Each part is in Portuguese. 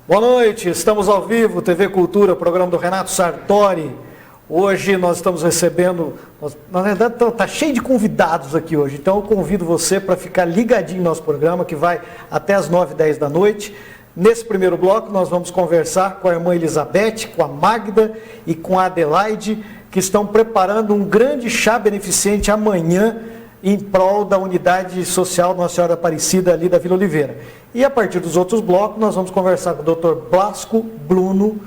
Boa noite, estamos ao vivo, TV Cultura, programa do Renato Sartori. Hoje nós estamos recebendo, na verdade está cheio de convidados aqui hoje, então eu convido você para ficar ligadinho no nosso programa, que vai até as 9h10 da noite. Nesse primeiro bloco nós vamos conversar com a irmã Elizabeth, com a Magda e com a Adelaide, que estão preparando um grande chá beneficente amanhã, em prol da unidade social Nossa Senhora Aparecida ali da Vila Oliveira. E a partir dos outros blocos nós vamos conversar com o Dr. Blasco Bruno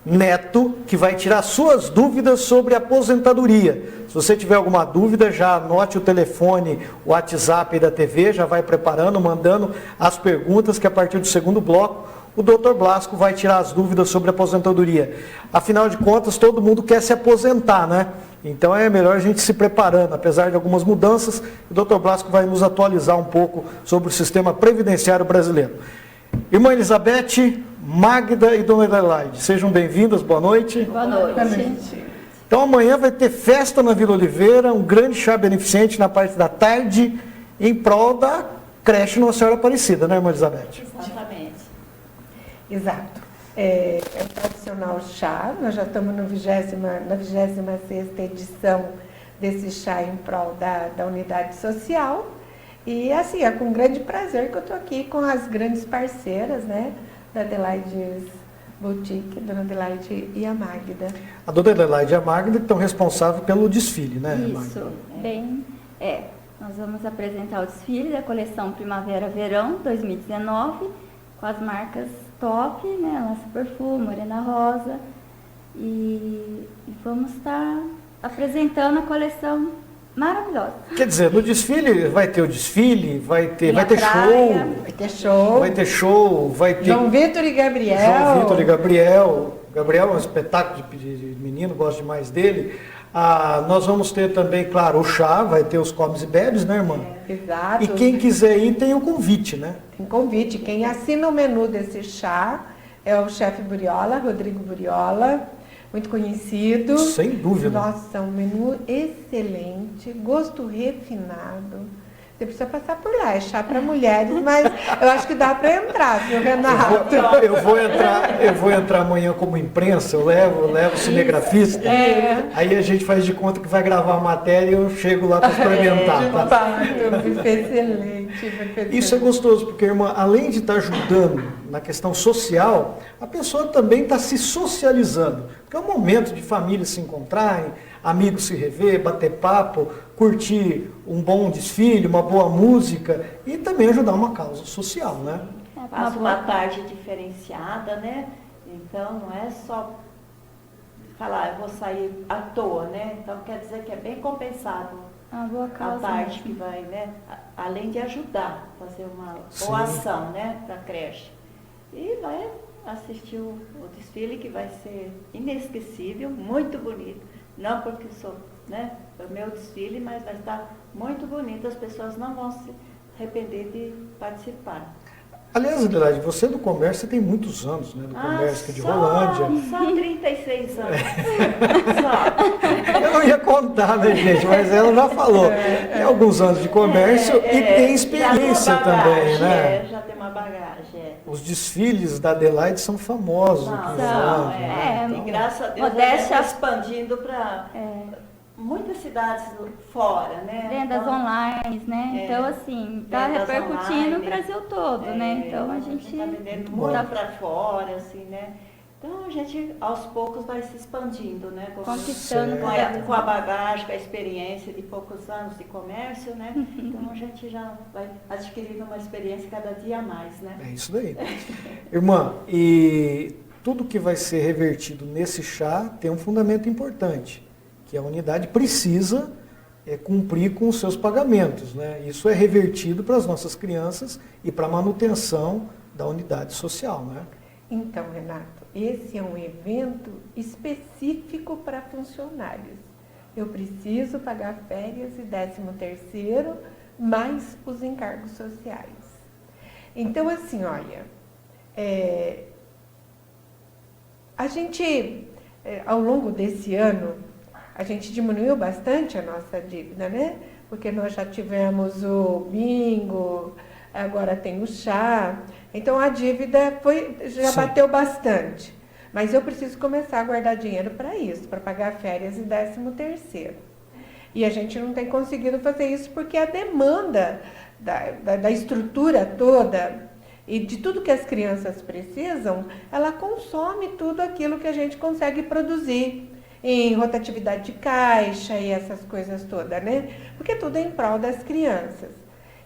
Neto, que vai tirar suas dúvidas sobre aposentadoria. Se você tiver alguma dúvida, já anote o telefone, o WhatsApp da TV, já vai preparando, mandando as perguntas, que a partir do segundo bloco o Dr. Blasco vai tirar as dúvidas sobre aposentadoria. Afinal de contas, todo mundo quer se aposentar, né? Então é melhor a gente se preparando, apesar de algumas mudanças, o Dr. Blasco vai nos atualizar um pouco sobre o sistema previdenciário brasileiro. Irmã Elizabeth, Magda e Dona Adelaide, sejam bem-vindas, boa noite. Boa noite. Então amanhã vai ter festa na Vila Oliveira, um grande chá beneficente na parte da tarde, em prol da creche Nossa Senhora Aparecida, né, irmã Elizabeth? Exatamente. Exato. É o tradicional chá, nós já estamos na 26ª edição desse chá em prol da unidade social. E assim, é com grande prazer que eu estou aqui com as grandes parceiras, né, da Adelaide's Boutique, Dona Adelaide e a Magda. A Dona Adelaide e a Magda estão responsáveis pelo desfile, né, Isso, Magda? nós vamos apresentar o desfile da coleção Primavera-Verão 2019, com as marcas top, né, Lança Perfume, Morena Rosa, e vamos estar apresentando a coleção maravilhosa. Quer dizer, no desfile vai ter o desfile, vai ter show, vai ter João Vitor e Gabriel. João Vitor e Gabriel. Gabriel é um espetáculo de menino, gosto demais dele. Nós vamos ter também, claro, o chá, vai ter os comes e bebes, né, irmã? Exato. E quem quiser ir tem o convite, né? Tem convite. Quem assina o menu desse chá é o chefe Buriola, Rodrigo Buriola, muito conhecido. Sem dúvida. Nossa, um menu excelente, gosto refinado. Você precisa passar por lá, é chá para mulheres, mas eu acho que dá para entrar, viu, Renato? Eu vou entrar amanhã como imprensa, eu levo o cinegrafista, aí a gente faz de conta que vai gravar a matéria e eu chego lá para experimentar. Excelente. Isso é gostoso, porque, irmã, além de estar ajudando na questão social, a pessoa também está se socializando, porque é um momento de família se encontrarem, amigos se rever, bater papo, curtir um bom desfile, uma boa música e também ajudar uma causa social, né? Passa uma tarde diferenciada, né? Então não é só falar, eu vou sair à toa, né? Então quer dizer que é bem compensado Uma boa causa. a tarde que vai, né? Além de ajudar, fazer uma boa ação, né? Para a creche. E vai assistir o desfile, que vai ser inesquecível, muito bonito. Não porque sou, né, o meu desfile, mas vai estar muito bonito, as pessoas não vão se arrepender de participar. Aliás, Adelaide, você do comércio tem muitos anos, né, do comércio de Rolândia. Só 36 anos. Eu não ia contar, né, gente, mas ela já falou. Tem alguns anos de comércio e tem experiência também, né? Já tem uma bagagem. Os desfiles da Adelaide são famosos aqui em Rolândia. E graças a Deus está expandindo para muitas cidades fora, né? Vendas online, né? Então, assim, está repercutindo no Brasil todo, né? Então, a gente está vendendo muito para fora, assim, né? Então, a gente, aos poucos, vai se expandindo, né? Conquistando com a bagagem, com a experiência de poucos anos de comércio, né? Então, a gente já vai adquirindo uma experiência cada dia a mais, né? É isso daí. Irmã, e tudo que vai ser revertido nesse chá tem um fundamento importante, que a unidade precisa cumprir com os seus pagamentos, né? Isso é revertido para as nossas crianças e para a manutenção da unidade social, né? Então, Renato, esse é um evento específico para funcionários. Eu preciso pagar férias e 13º, mais os encargos sociais. Então, assim, olha, a gente, ao longo desse ano, a gente diminuiu bastante a nossa dívida, né? Porque nós já tivemos o bingo, agora tem o chá. Então a dívida já Sim. bateu bastante. Mas eu preciso começar a guardar dinheiro para isso, para pagar férias e 13º. E a gente não tem conseguido fazer isso porque a demanda da estrutura toda e de tudo que as crianças precisam, ela consome tudo aquilo que a gente consegue produzir em rotatividade de caixa e essas coisas todas, né? Porque tudo é em prol das crianças.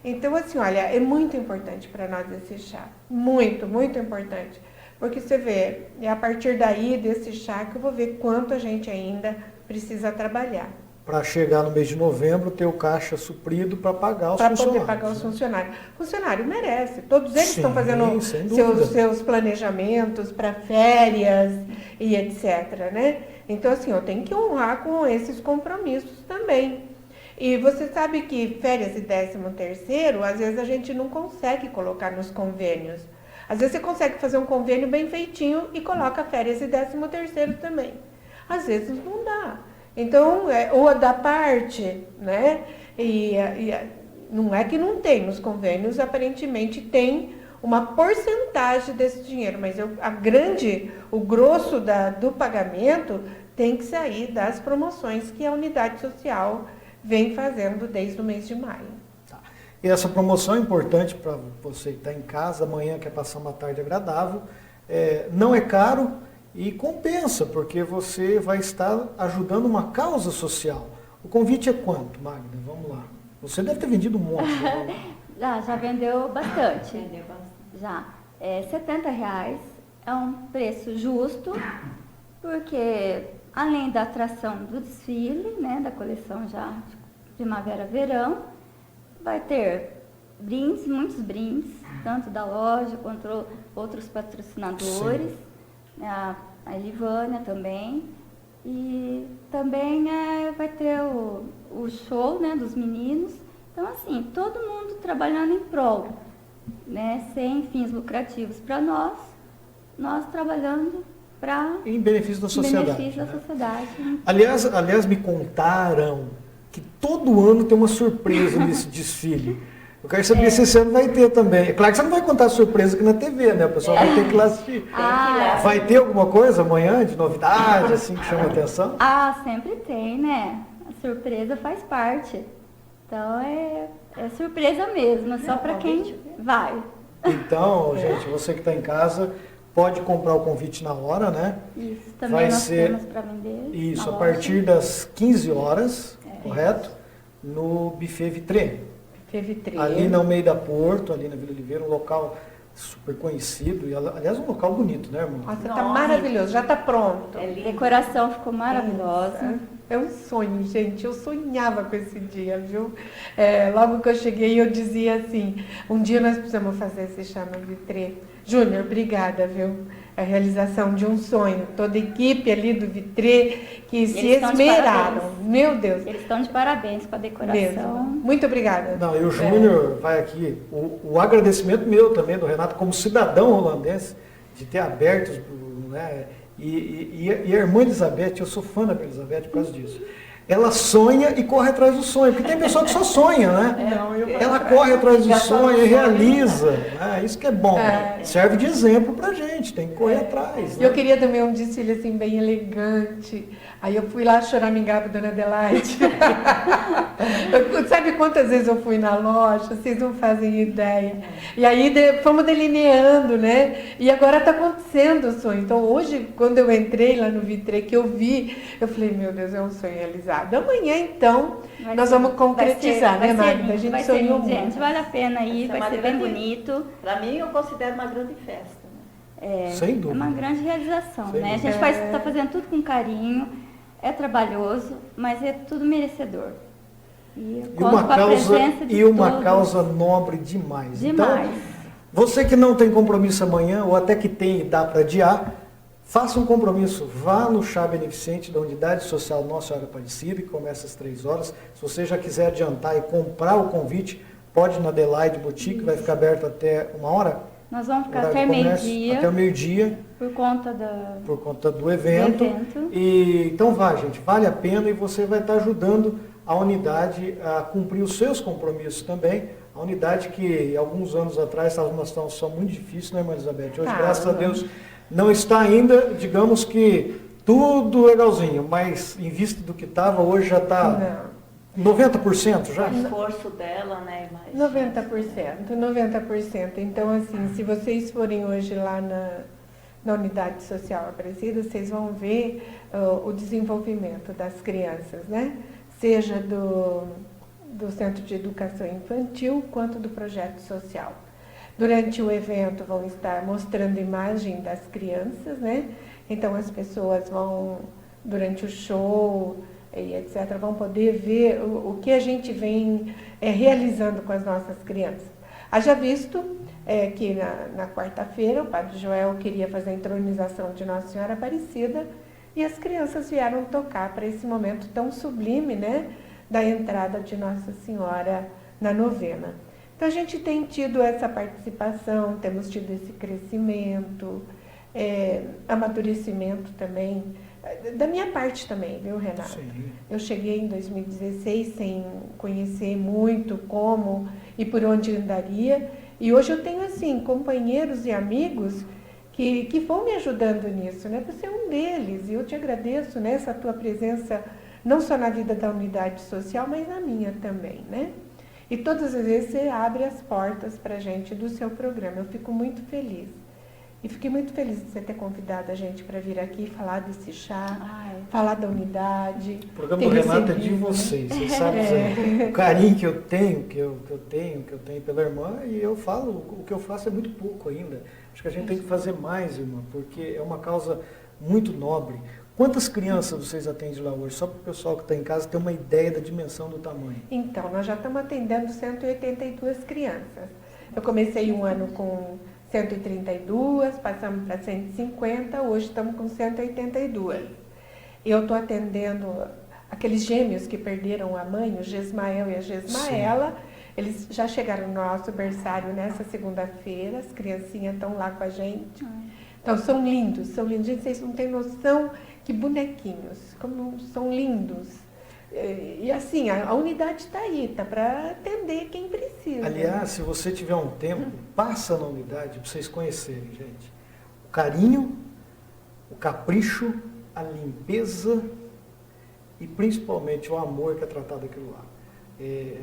Então, assim, olha, é muito importante para nós esse chá. Muito, muito importante. Porque você vê, é a partir daí, desse chá, que eu vou ver quanto a gente ainda precisa trabalhar. Para chegar no mês de novembro, ter o caixa suprido para pagar os Para funcionários. poder pagar os funcionários. O funcionário merece. Todos eles Sim, estão fazendo sem dúvida. seus planejamentos para férias e etc, né? Então, assim, eu tenho que honrar com esses compromissos também. E você sabe que férias e 13º, às vezes a gente não consegue colocar nos convênios. Às vezes você consegue fazer um convênio bem feitinho e coloca férias e 13º também. Às vezes não dá. Então, ou da parte, né? E não é que não tem, nos convênios aparentemente tem uma porcentagem desse dinheiro, mas o grosso do pagamento tem que sair das promoções que a unidade social vem fazendo desde o mês de maio. Tá. E essa promoção é importante para você que está em casa, amanhã quer passar uma tarde agradável, não é caro e compensa, porque você vai estar ajudando uma causa social. O convite é quanto, Magda? Vamos lá. Você deve ter vendido um monte. Né? Já vendeu bastante. Entendeu? Já. R$70 é um preço justo, porque além da atração do desfile, né, da coleção já de primavera-verão, vai ter brindes, muitos brindes, tanto da loja quanto outros patrocinadores, né, a Elivânia também. E também vai ter o show, né, dos meninos. Então, assim, todo mundo trabalhando em prol, né, sem fins lucrativos para nós trabalhando para Em benefício da sociedade. benefício da né? sociedade. Aliás, me contaram que todo ano tem uma surpresa nesse desfile. Eu quero saber se esse ano vai ter também. É claro que você não vai contar a surpresa aqui na TV, né? O pessoal vai ter que ir lá assistir. Vai ter alguma coisa amanhã de novidade, assim, que chama a atenção? Sempre tem, né? A surpresa faz parte. Então é surpresa mesmo, é só para quem vai. Então, gente, você que está em casa, pode comprar o convite na hora, né? Isso, também nós temos para vender. Isso, na a loja. partir das 15 horas, correto? No Buffet Vitré. Ali no Almeida Porto, ali na Vila Oliveira, um local super conhecido. E, aliás, um local bonito, né, irmão? Nossa, tá maravilhoso, já tá pronto. A decoração ficou maravilhosa. É um sonho, gente. Eu sonhava com esse dia, viu? Logo que eu cheguei, eu dizia assim, um dia nós precisamos fazer esse chá no Vitré. Júnior, obrigada, viu? A realização de um sonho. Toda a equipe ali do Vitré que se esmeraram. Meu Deus. Eles estão de parabéns com a decoração. Mesmo. Muito obrigada. Não, e o Júnior vai aqui. O agradecimento meu também, do Renato, como cidadão holandês, de ter aberto, né? E a irmã Elizabeth, eu sou fã da Elizabeth por causa disso. Ela sonha e corre atrás do sonho, porque tem pessoa que só sonha, né? Ela corre atrás do sonho e realiza. Né? Isso que é bom. Serve de exemplo pra gente, tem que correr atrás. Né? Eu queria também um desfile assim, bem elegante. Aí eu fui lá choramingar para Dona Adelaide. Sabe quantas vezes eu fui na loja? Vocês não fazem ideia. E aí fomos delineando, né? E agora está acontecendo o sonho. Então hoje, quando eu entrei lá no Vitré, que eu vi, eu falei, meu Deus, é um sonho realizado. Amanhã, então, nós vamos concretizar, né, Magda? A gente sonhou muito. Gente, vale a pena ir, vai ser bem bonito. Para mim, eu considero uma grande festa. Né? Sem dúvida. É uma grande realização, Sem né? A gente está fazendo tudo com carinho, é trabalhoso, mas é tudo merecedor. E uma causa nobre demais. Demais. Então, você que não tem compromisso amanhã, ou até que tem e dá para adiar, faça um compromisso. Vá no chá beneficente da Unidade Social Nossa Senhora Aparecida, que começa às 3 horas. Se você já quiser adiantar e comprar o convite, pode ir na Adelaide Boutique, vai ficar aberto até 1h. Nós vamos ficar até meio-dia. Até o meio-dia. Por conta do evento. E, então vá, gente, vale a pena e você vai estar ajudando a unidade a cumprir os seus compromissos também. A A unidade que alguns anos atrás estava numa situação muito difícil, né, irmã Elizabeth? Hoje, graças a Deus, não está ainda, digamos que tudo legalzinho, mas em vista do que estava, hoje já está 90% já? O esforço dela, né? Mais 90%. Então, assim, se vocês forem hoje lá na Unidade Social Aparecida, vocês vão ver o desenvolvimento das crianças, né? Seja do Centro de Educação Infantil, quanto do projeto social. Durante o evento vão estar mostrando imagem das crianças, né? Então as pessoas vão, durante o show e etc., vão poder ver o que a gente vem realizando com as nossas crianças. Haja visto que na quarta-feira o Padre Joel queria fazer a entronização de Nossa Senhora Aparecida e as crianças vieram tocar para esse momento tão sublime, né, da entrada de Nossa Senhora na novena. Então a gente tem tido essa participação, temos tido esse crescimento, amadurecimento também, da minha parte também, viu, Renato? Sim. Eu cheguei em 2016 sem conhecer muito como e por onde andaria, e hoje eu tenho, assim, companheiros e amigos que vão me ajudando nisso, né? Você é um deles, e eu te agradeço, né, essa tua presença, não só na vida da unidade social, mas na minha também, né? E todas as vezes você abre as portas para a gente do seu programa. Eu fico muito feliz. E fiquei muito feliz de você ter convidado a gente para vir aqui falar desse chá, falar da unidade. O programa do Renato é de vocês, você sabe o carinho que eu tenho, que eu tenho pela irmã, e eu falo, o que eu faço é muito pouco ainda. Acho que a gente tem que fazer mais, irmã, porque é uma causa muito nobre. Quantas crianças vocês atendem lá hoje? Só para o pessoal que está em casa ter uma ideia da dimensão do tamanho. Então, nós já estamos atendendo 182 crianças. Eu comecei um ano com 132, passamos para 150, hoje estamos com 182. Eu estou atendendo aqueles gêmeos que perderam a mãe, o Gesmael e a Gesmaela. Sim. Eles já chegaram no nosso berçário nessa segunda-feira, as criancinhas estão lá com a gente. Então, são lindos. Gente, vocês não têm noção que bonequinhos, como são lindos. E assim, a unidade está aí, está para atender quem precisa. Aliás, se você tiver um tempo, passa na unidade para vocês conhecerem, gente. O carinho, o capricho, a limpeza e principalmente o amor que é tratado aquilo lá.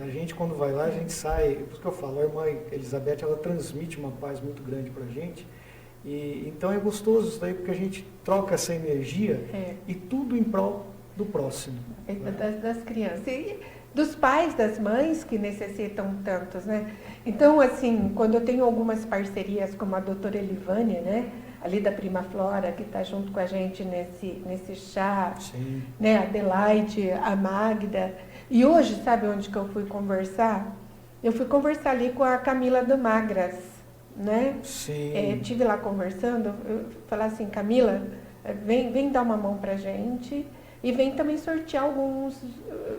A gente, quando vai lá, a gente sai, por isso que eu falo, a irmã Elizabeth, ela transmite uma paz muito grande para a gente. Então é gostoso isso daí, porque a gente troca essa energia e tudo em prol do próximo. Das crianças. E dos pais, das mães que necessitam tantos, né? Então, assim, quando eu tenho algumas parcerias, como a doutora Elivânia, né? Ali da Prima Flora, que está junto com a gente nesse chá, sim, né? A Adelaide, a Magda. E hoje, sabe onde que eu fui conversar? Eu fui conversar ali com a Camila do Magras, né? Sim. Estive lá conversando, eu falei assim, Camila, vem dar uma mão pra gente e vem também sortear alguns,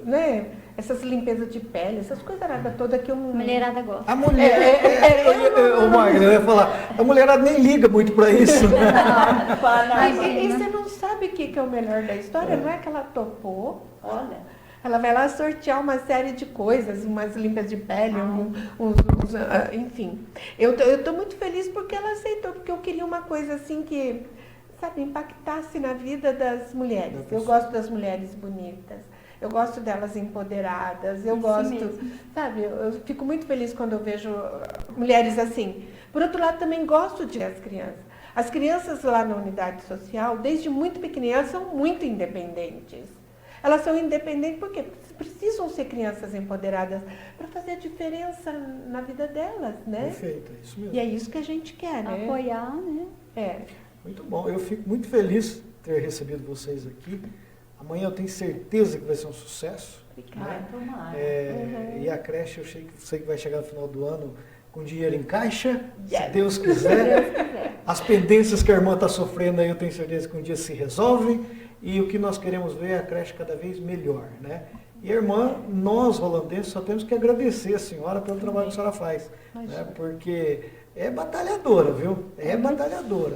né? Essas limpezas de pele, essas coisas todas que eu não... Mulherada gosta. A mulher, Magda, eu ia falar, a mulherada nem liga muito para isso. Né? E você não sabe o que é o melhor da história? Não é que ela topou, Olha, ela vai lá sortear uma série de coisas, umas limpas de pele, enfim. Eu estou muito feliz porque ela aceitou, porque eu queria uma coisa assim que, sabe, impactasse na vida das mulheres. Eu gosto das mulheres bonitas, eu gosto delas empoderadas, eu gosto, mesmo. Sabe, eu fico muito feliz quando eu vejo mulheres assim. Por outro lado, também gosto de as crianças. As crianças lá na unidade social, desde muito pequenininhas, são muito independentes. Elas são independentes porque precisam ser crianças empoderadas para fazer a diferença na vida delas, né? Perfeito, é isso mesmo. E é isso que a gente quer, né? Apoiar, né? Muito bom. Eu fico muito feliz de ter recebido vocês aqui. Amanhã eu tenho certeza que vai ser um sucesso. Obrigada. tomara. E a creche, eu sei que vai chegar no final do ano com dinheiro em caixa, Yes. se Deus quiser. As pendências que a irmã está sofrendo aí, eu tenho certeza que um dia se resolvem. E o que nós queremos ver é a creche cada vez melhor, né? E, irmã, nós, rolandenses, só temos que agradecer a senhora pelo trabalho que a senhora faz. Né? Porque é batalhadora, viu? É batalhadora.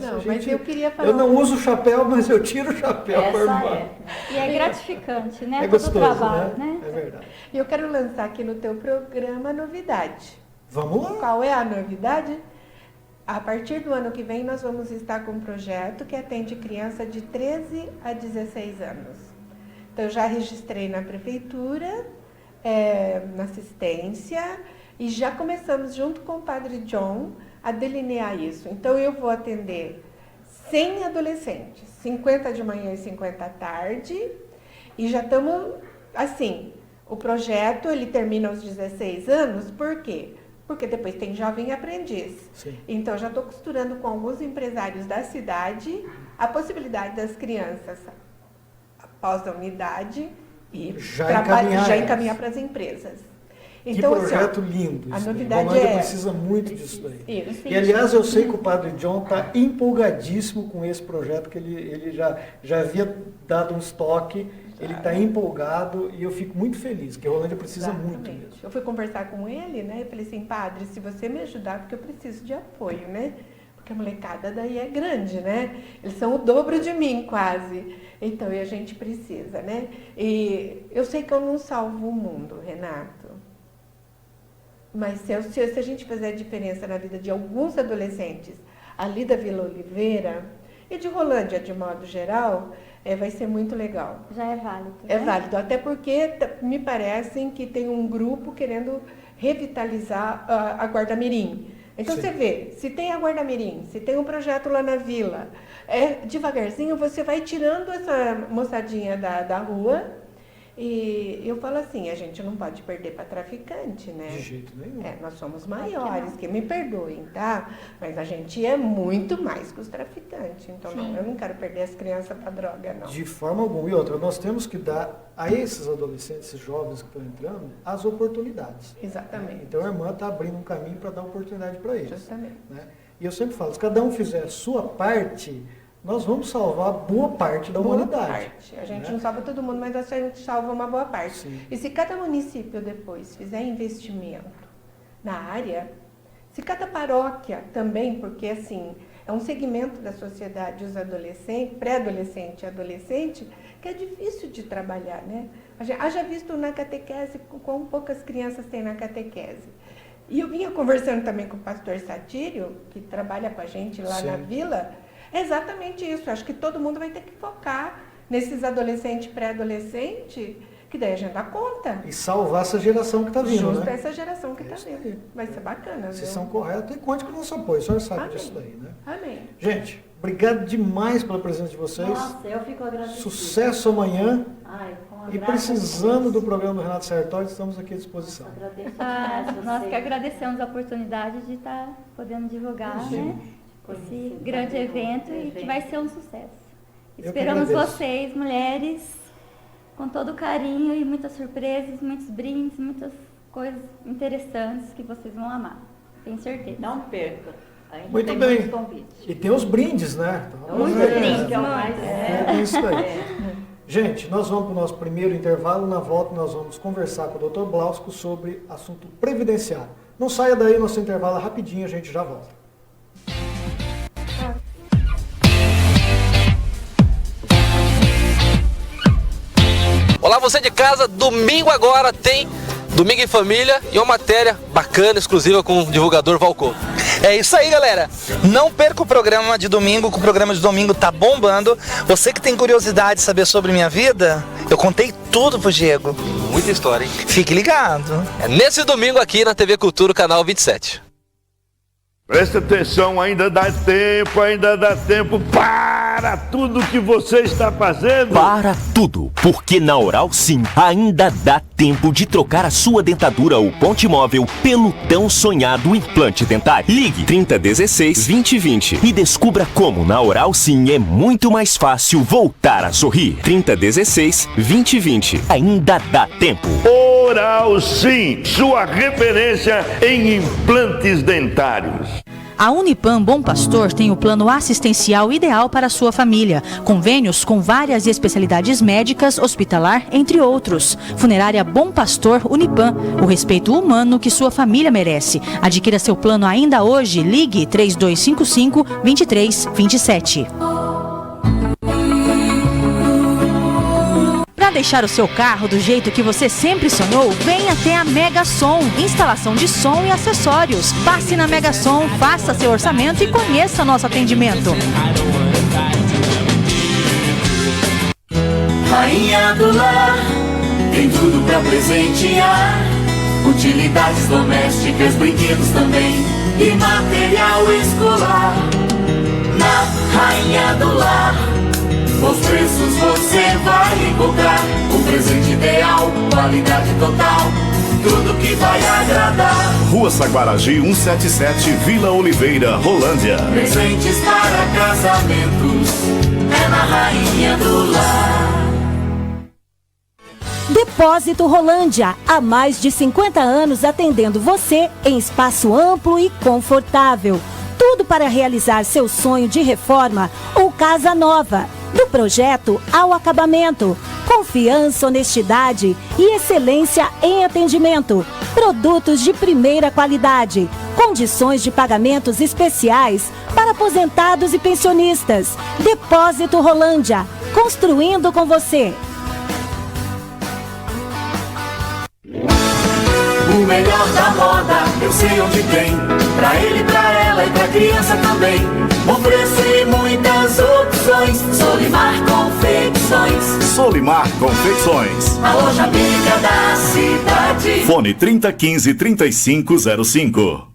Não, mas eu queria falar... Eu não uso o chapéu, mas eu tiro o chapéu para a irmã. E é gratificante, né? É Todo gostoso, o trabalho, né? né? É verdade. E eu quero lançar aqui no teu programa a novidade. Vamos lá. Qual é a novidade? A partir do ano que vem, nós vamos estar com um projeto que atende criança de 13 a 16 anos. Então, eu já registrei na prefeitura, na assistência, e já começamos, junto com o Padre John, a delinear isso. Então, eu vou atender 100 adolescentes, 50 de manhã e 50 à tarde, e já estamos, assim, o projeto, ele termina aos 16 anos, por quê? Porque depois tem jovem aprendiz. Sim. Então, já estou costurando com alguns empresários da cidade a possibilidade das crianças, após a unidade, e Já encaminhar para as empresas. Que projeto lindo. A isso novidade daí. é precisa muito disso daí. Isso. E, aliás, eu sei que o Padre John está empolgadíssimo com esse projeto, que ele já havia dado um estoque, ele está empolgado e eu fico muito feliz, que a Rolândia precisa muito mesmo. Eu fui conversar com ele, né? Eu falei assim, padre, se você me ajudar, porque eu preciso de apoio, né? Porque a molecada daí é grande, né? Eles são o dobro de mim, quase. Então, e a gente precisa, né? E eu sei que eu não salvo o mundo, Renato. Mas se a gente fizer a diferença na vida de alguns adolescentes ali da Vila Oliveira e de Rolândia, de modo geral, vai ser muito legal. Já é válido. É né? válido, até porque me parece que tem um grupo querendo revitalizar a Guarda-Mirim. Então, Sim. Você vê, se tem a Guarda-Mirim, se tem um projeto lá na vila, devagarzinho você vai tirando essa moçadinha da rua. E eu falo assim, a gente não pode perder para traficante, né? De jeito nenhum. Nós somos maiores, que me perdoem, tá? Mas a gente é muito mais que os traficantes. Então, eu não quero perder as crianças para droga, não. De forma alguma. E outra, nós temos que dar a esses adolescentes, esses jovens que estão entrando, as oportunidades. Exatamente. Então, a irmã está abrindo um caminho para dar oportunidade para eles. Justamente. Né? E eu sempre falo, se cada um fizer a sua parte, nós vamos salvar boa parte da humanidade. A gente né? não salva todo mundo, mas a gente salva uma boa parte. Sim. E se cada município depois fizer investimento na área, se cada paróquia também, porque assim, é um segmento da sociedade, os adolescentes, pré-adolescente e adolescente, que é difícil de trabalhar, né? Haja visto na catequese, quão poucas crianças tem na catequese. E eu vinha conversando também com o pastor Satírio, que trabalha com a gente lá Sim. na vila. É exatamente isso. Acho que todo mundo vai ter que focar nesses adolescentes, pré-adolescentes, que daí a gente dá conta. E salvar essa geração que está vindo, Justo né? essa geração que É está isso aí. vindo. Vai ser bacana, Se viu? são corretos, e conte com o nosso apoio. O senhor sabe Amém. disso daí, né? Amém. Gente, obrigado demais pela presença de vocês. Nossa, eu fico agradecida. Sucesso amanhã. Ai, com a E graça precisando de do Deus. programa do Renato Sartori, estamos aqui à disposição. Agradeço demais você. Nós que agradecemos a oportunidade de estar podendo divulgar, né? Esse grande evento e que vai ser um sucesso. Eu que Esperamos agradeço. vocês, mulheres, com todo carinho e muitas surpresas, muitos brindes, muitas coisas interessantes que vocês vão amar. Tenho certeza. Não perca. Ainda Muito tem bem. muitos convites. E tem os brindes, né? Então, Muito é, brindes, que é o mais... É isso aí. Gente, nós vamos para o nosso primeiro intervalo. Na volta nós vamos conversar com o Dr. Blausco sobre assunto previdenciário. Não saia daí, nosso intervalo é rapidinho, a gente já volta. Olá, você de casa, domingo agora tem Domingo em Família e uma matéria bacana, exclusiva com o divulgador Valcô. É isso aí, galera. Não perca o programa de domingo, que o programa de domingo tá bombando. Você que tem curiosidade de saber sobre minha vida, eu contei tudo pro Diego. Muita história, hein? Fique ligado. É nesse domingo aqui na TV Cultura, canal 27. Presta atenção, ainda dá tempo para tudo que você está fazendo. Para tudo, porque na Oral Sim ainda dá tempo de trocar a sua dentadura ou ponte móvel pelo tão sonhado implante dentário. Ligue 3016-2020 e descubra como na Oral Sim é muito mais fácil voltar a sorrir. 3016-2020, ainda dá tempo. Oral Sim, sua referência em implantes dentários. A Unipam Bom Pastor tem o plano assistencial ideal para a sua família. Convênios com várias especialidades médicas, hospitalar, entre outros. Funerária Bom Pastor Unipam, o respeito humano que sua família merece. Adquira seu plano ainda hoje. Ligue 3255-2327. Para deixar o seu carro do jeito que você sempre sonhou? Venha até a Mega Som, instalação de som e acessórios. Passe na Mega Som, faça seu orçamento e conheça nosso atendimento. Rainha do Lar, tem tudo pra presentear. Utilidades domésticas, brinquedos também e material escolar. Na Rainha do Lar, os preços você vai encontrar. O presente ideal, qualidade total, tudo que vai agradar. Rua Saguaragi 177, Vila Oliveira, Rolândia. Presentes para casamentos, é na Rainha do Lar. Depósito Rolândia, há mais de 50 anos atendendo você em espaço amplo e confortável. Tudo para realizar seu sonho de reforma ou casa nova. Do projeto ao acabamento. Confiança, honestidade e excelência em atendimento. Produtos de primeira qualidade. Condições de pagamentos especiais para aposentados e pensionistas. Depósito Rolândia, construindo com você. O melhor da moda, eu sei onde tem. Pra ele, pra ela e pra criança também. Bom preço e muitas opções. Solimar Confecções. Solimar Confecções. A loja amiga da cidade. Fone 3015-3505.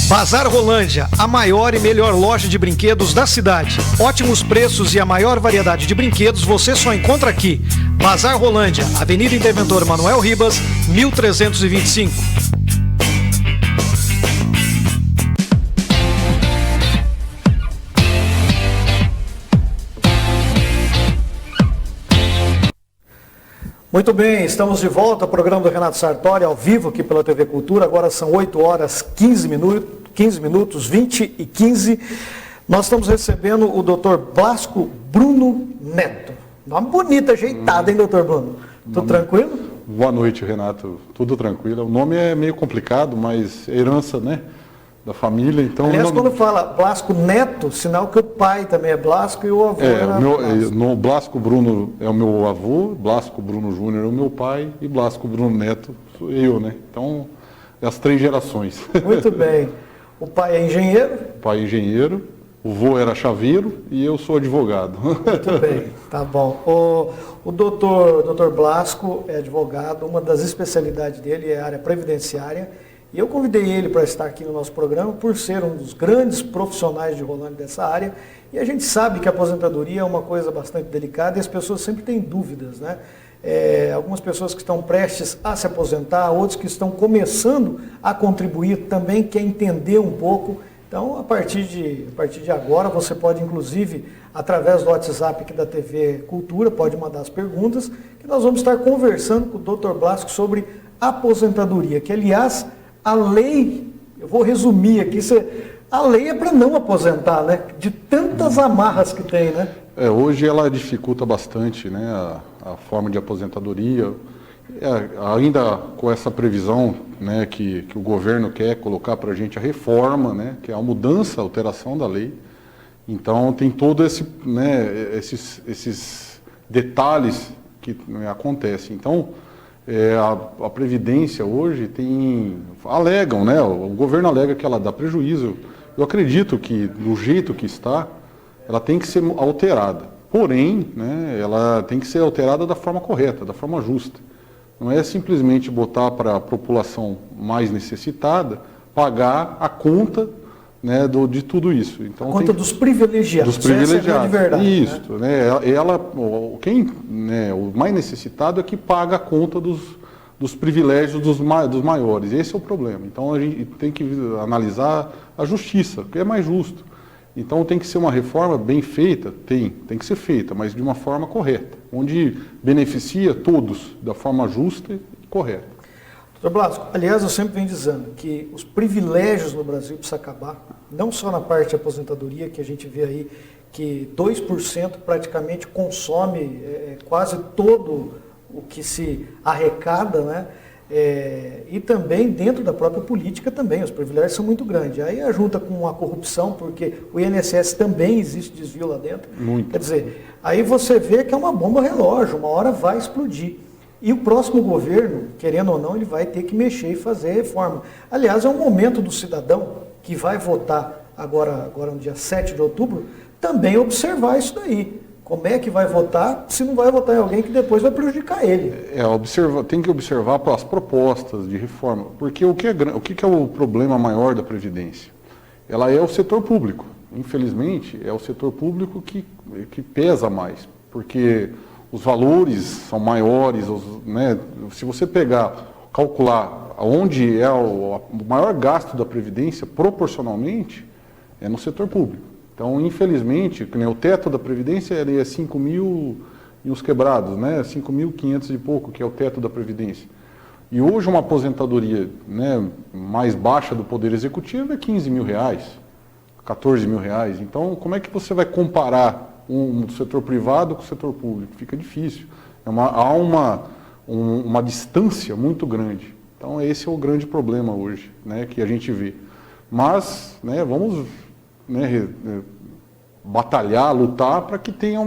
Bazar Rolândia, a maior e melhor loja de brinquedos da cidade. Ótimos preços e a maior variedade de brinquedos você só encontra aqui. Bazar Rolândia, Avenida Interventor Manuel Ribas, 1325. Muito bem, estamos de volta ao programa do Renato Sartori, ao vivo aqui pela TV Cultura. Agora são 8 horas 15 minutos, 20 e 15. Nós estamos recebendo o Dr. Blasco Bruno Neto. Nome bonito, ajeitado, hein, doutor Bruno? Tudo tranquilo? Boa noite, Renato. Tudo tranquilo. O nome é meio complicado, mas é herança, né? Da família, então... Aliás, quando fala Blasco Neto, sinal que o pai também é Blasco e o avô era Blasco. Blasco Bruno é o meu avô, Blasco Bruno Júnior é o meu pai e Blasco Bruno Neto sou eu, né? Então, as 3 gerações. Muito bem. O pai é engenheiro? O pai é engenheiro, o vô era chaveiro e eu sou advogado. Muito bem, tá bom. O doutor Blasco é advogado, uma das especialidades dele é a área previdenciária. E eu convidei ele para estar aqui no nosso programa por ser um dos grandes profissionais de Rolândia dessa área. E a gente sabe que a aposentadoria é uma coisa bastante delicada e as pessoas sempre têm dúvidas, né? Algumas pessoas que estão prestes a se aposentar, outros que estão começando a contribuir também querem entender um pouco. Então, a partir de agora, você pode, inclusive, através do WhatsApp aqui da TV Cultura, pode mandar as perguntas, que nós vamos estar conversando com o Dr. Blasco sobre aposentadoria, que, aliás, a lei, eu vou resumir aqui, a lei é para não aposentar, né? De tantas amarras que tem, né? Hoje ela dificulta bastante, né, a forma de aposentadoria, ainda com essa previsão, né, que o governo quer colocar para a gente a reforma, né, que é a mudança, a alteração da lei. Então tem todo esses detalhes que acontecem. Então, a Previdência hoje alegam, né? O governo alega que ela dá prejuízo. Eu acredito que, do jeito que está, ela tem que ser alterada. Porém, né, ela tem que ser alterada da forma correta, da forma justa. Não é simplesmente botar para a população mais necessitada pagar a conta, né, de tudo isso. Então, a conta dos privilegiados. Dos privilegiados. Essa é a verdade, isso, né? O mais necessitado é que paga a conta dos privilégios dos maiores. Esse é o problema. Então a gente tem que analisar a justiça, que é mais justo. Então tem que ser uma reforma bem feita, tem que ser feita, mas de uma forma correta, onde beneficia todos da forma justa e correta. Doutor Blasco, aliás, eu sempre venho dizendo que os privilégios no Brasil precisam acabar, não só na parte de aposentadoria, que a gente vê aí que 2% praticamente consome quase todo o que se arrecada, né? E também dentro da própria política também, os privilégios são muito grandes. Aí junta com a corrupção, porque o INSS também existe desvio lá dentro. Muito. Quer dizer, aí você vê que é uma bomba relógio, uma hora vai explodir. E o próximo governo, querendo ou não, ele vai ter que mexer e fazer reforma. Aliás, é um momento do cidadão que vai votar agora no dia 7 de outubro, também observar isso daí. Como é que vai votar se não vai votar em alguém que depois vai prejudicar ele? Tem que observar as propostas de reforma, porque o que é o problema maior da Previdência? Ela é o setor público. Infelizmente, é o setor público que pesa mais, porque os valores são maiores, né? Se você calcular onde é o maior gasto da Previdência, proporcionalmente, é no setor público. Então, infelizmente, o teto da Previdência é 5 mil e uns quebrados, né? 5.500 e pouco, que é o teto da Previdência. E hoje uma aposentadoria, né, mais baixa do Poder Executivo é 15 mil reais, 14 mil reais. Então, como é que você vai comparar um setor privado com o setor público? Fica difícil. Há uma distância muito grande. Então, esse é o grande problema hoje, né, que a gente vê. Mas, né, vamos... né, batalhar, lutar para que tenha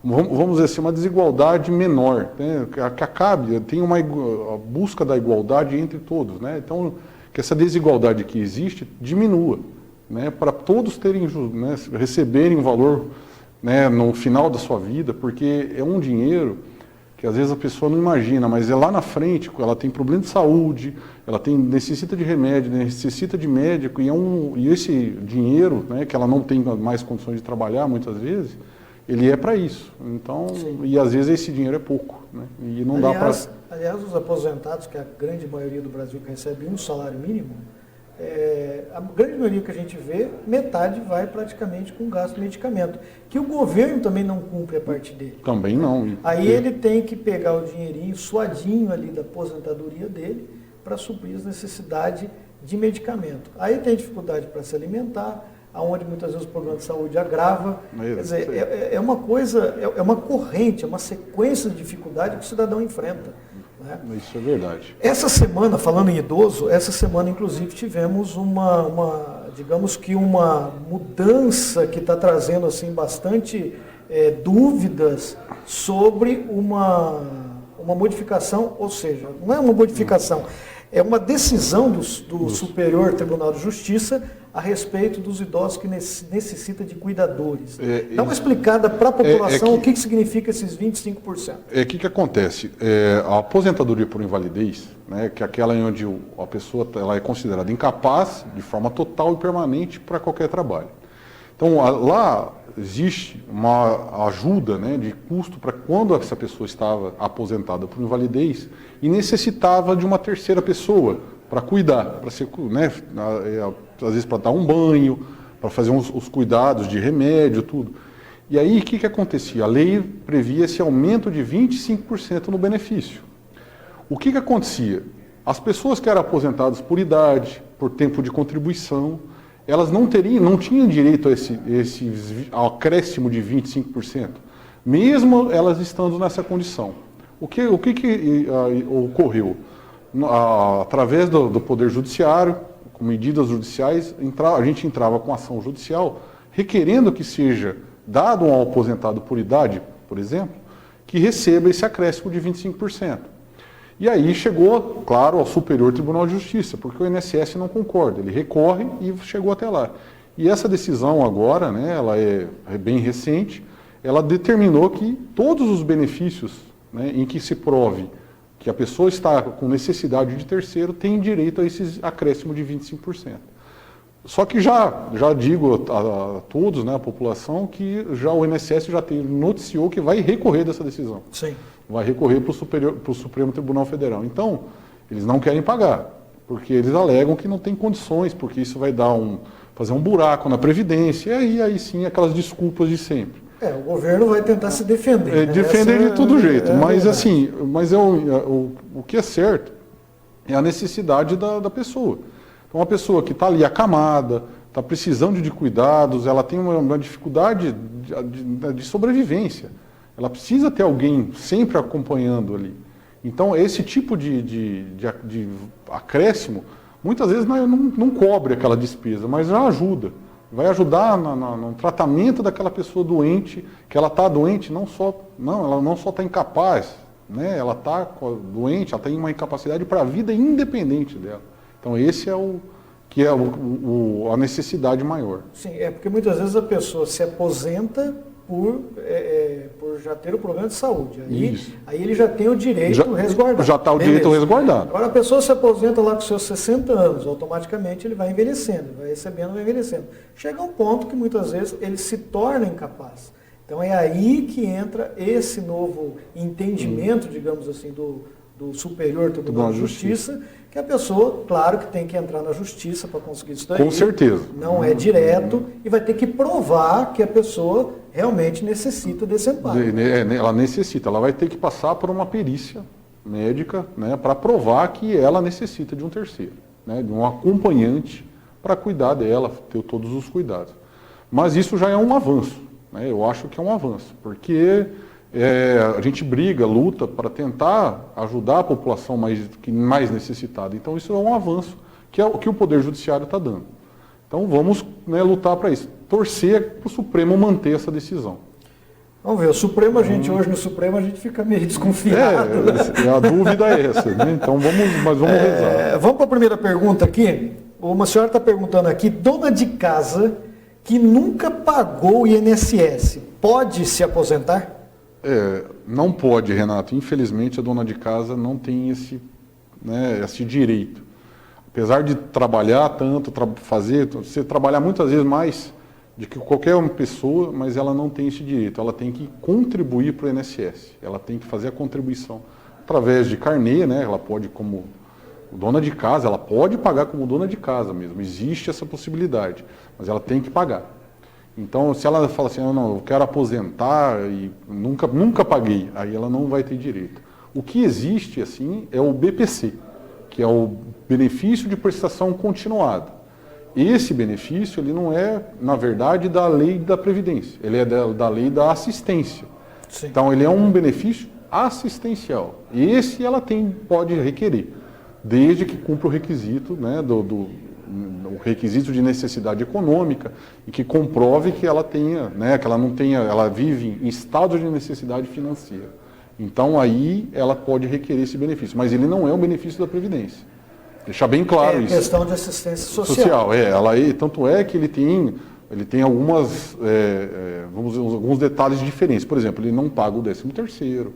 vamos dizer assim, uma desigualdade menor, né, que acabe, tenha a busca da igualdade entre todos, né, então que essa desigualdade que existe diminua, né, para todos terem, né, receberem um valor, né, no final da sua vida, porque é um dinheiro que às vezes a pessoa não imagina, mas é lá na frente, ela tem problema de saúde, ela necessita de remédio, necessita de médico, e esse dinheiro, né, que ela não tem mais condições de trabalhar muitas vezes, ele é para isso. Então, e às vezes esse dinheiro é pouco, né, e não dá para... Aliás, os aposentados, que é a grande maioria do Brasil que recebe um salário mínimo, a grande maioria que a gente vê, metade vai praticamente com gasto de medicamento, que o governo também não cumpre a parte dele. Também não. Aí ele tem que pegar o dinheirinho suadinho ali da aposentadoria dele para suprir as necessidades de medicamento. Aí tem dificuldade para se alimentar, aonde muitas vezes o problema de saúde agrava. Quer dizer, é uma coisa, é uma corrente, é uma sequência de dificuldades que o cidadão enfrenta. Isso é verdade. Essa semana, falando em idoso, inclusive tivemos digamos que uma mudança que está trazendo assim bastante dúvidas sobre uma modificação, ou seja, não é uma modificação, é uma decisão do Superior Tribunal de Justiça a respeito dos idosos que necessitam de cuidadores. Dá uma explicada para a população o que significa esses 25%. O que acontece? A aposentadoria por invalidez, né, que é aquela onde a pessoa ela é considerada incapaz de forma total e permanente para qualquer trabalho. Então, lá existe uma ajuda, né, de custo para quando essa pessoa estava aposentada por invalidez e necessitava de uma terceira pessoa para cuidar, para ser, né, às vezes para dar um banho, para fazer os cuidados de remédio, tudo. E aí, o que acontecia? A lei previa esse aumento de 25% no benefício. O que acontecia? As pessoas que eram aposentadas por idade, por tempo de contribuição, elas não tinham direito a esse acréscimo de 25%, mesmo elas estando nessa condição. O que ocorreu? Através do Poder Judiciário, com medidas judiciais, a gente entrava com ação judicial, requerendo que seja dado ao aposentado por idade, por exemplo, que receba esse acréscimo de 25%. E aí chegou, claro, ao Superior Tribunal de Justiça, porque o INSS não concorda, ele recorre e chegou até lá. E essa decisão agora, né, ela é bem recente, ela determinou que todos os benefícios, né, em que se prove que a pessoa está com necessidade de terceiro tem direito a esse acréscimo de 25%. Só que já digo a todos, né, a população, que já o INSS já noticiou que vai recorrer dessa decisão. Sim. Vai recorrer para o Supremo Tribunal Federal. Então, eles não querem pagar, porque eles alegam que não tem condições, porque isso vai fazer um buraco na Previdência, e aí sim aquelas desculpas de sempre. O governo vai tentar se defender. Defender de todo jeito, mas assim, o que é certo é a necessidade da pessoa. Então, uma pessoa que está ali acamada, está precisando de cuidados, ela tem uma dificuldade de sobrevivência. Ela precisa ter alguém sempre acompanhando ali. Então, esse tipo de acréscimo, muitas vezes não cobre aquela despesa, mas já ajuda. Vai ajudar no tratamento daquela pessoa doente, que ela está doente, ela não só está incapaz, né? Ela está doente, ela tem uma incapacidade para a vida independente dela. Então, esse é a necessidade maior. Sim, porque muitas vezes a pessoa se aposenta por já ter o problema de saúde. Aí ele já tem o direito resguardado. Já está o direito resguardado. Agora a pessoa se aposenta lá com seus 60 anos, automaticamente ele vai envelhecendo, vai recebendo, vai envelhecendo. Chega um ponto que muitas vezes ele se torna incapaz. Então é aí que entra esse novo entendimento, digamos assim, do Superior Tribunal de Justiça, que a pessoa, claro que tem que entrar na justiça para conseguir isso daí. Com certeza. Não é direto e vai ter que provar que a pessoa realmente necessita desse amparo. Ela necessita, ela vai ter que passar por uma perícia médica, né, para provar que ela necessita de um terceiro, né, de um acompanhante para cuidar dela, ter todos os cuidados. Mas isso já é um avanço, né, eu acho que é um avanço, porque a gente briga, luta para tentar ajudar a população mais necessitada. Então isso é um avanço que é o que o Poder Judiciário está dando. Então vamos, né, lutar para isso. Torcer para o Supremo manter essa decisão. Vamos ver, o Supremo, hoje no Supremo a gente fica meio desconfiado. A dúvida é essa, né? Então vamos rezar. Vamos para a primeira pergunta aqui. Uma senhora está perguntando aqui, dona de casa que nunca pagou o INSS, pode se aposentar? Não pode, Renato. Infelizmente, a dona de casa não tem esse direito. Apesar de trabalhar tanto, você trabalhar muitas vezes mais do que qualquer uma pessoa, mas ela não tem esse direito. Ela tem que contribuir para o INSS. Ela tem que fazer a contribuição através de carnê, né? Ela pode, como dona de casa, ela pode pagar como dona de casa mesmo. Existe essa possibilidade, mas ela tem que pagar. Então, se ela fala assim, eu quero aposentar e nunca paguei, aí ela não vai ter direito. O que existe, assim, é o BPC, que é o benefício de prestação continuada. Esse benefício, ele não é, na verdade, da lei da Previdência, ele é da lei da assistência. Sim. Então, ele é um benefício assistencial. E esse ela pode requerer, desde que cumpra o requisito, né, o requisito de necessidade econômica e que comprove que ela tenha, né, que ela não tenha, ela vive em estado de necessidade financeira. Então aí ela pode requerer esse benefício, mas ele não é o benefício da Previdência. Deixar bem claro isso. É questão de assistência social. Tanto é que ele tem algumas, vamos dizer, alguns detalhes diferentes. Por exemplo, ele não paga o 13º,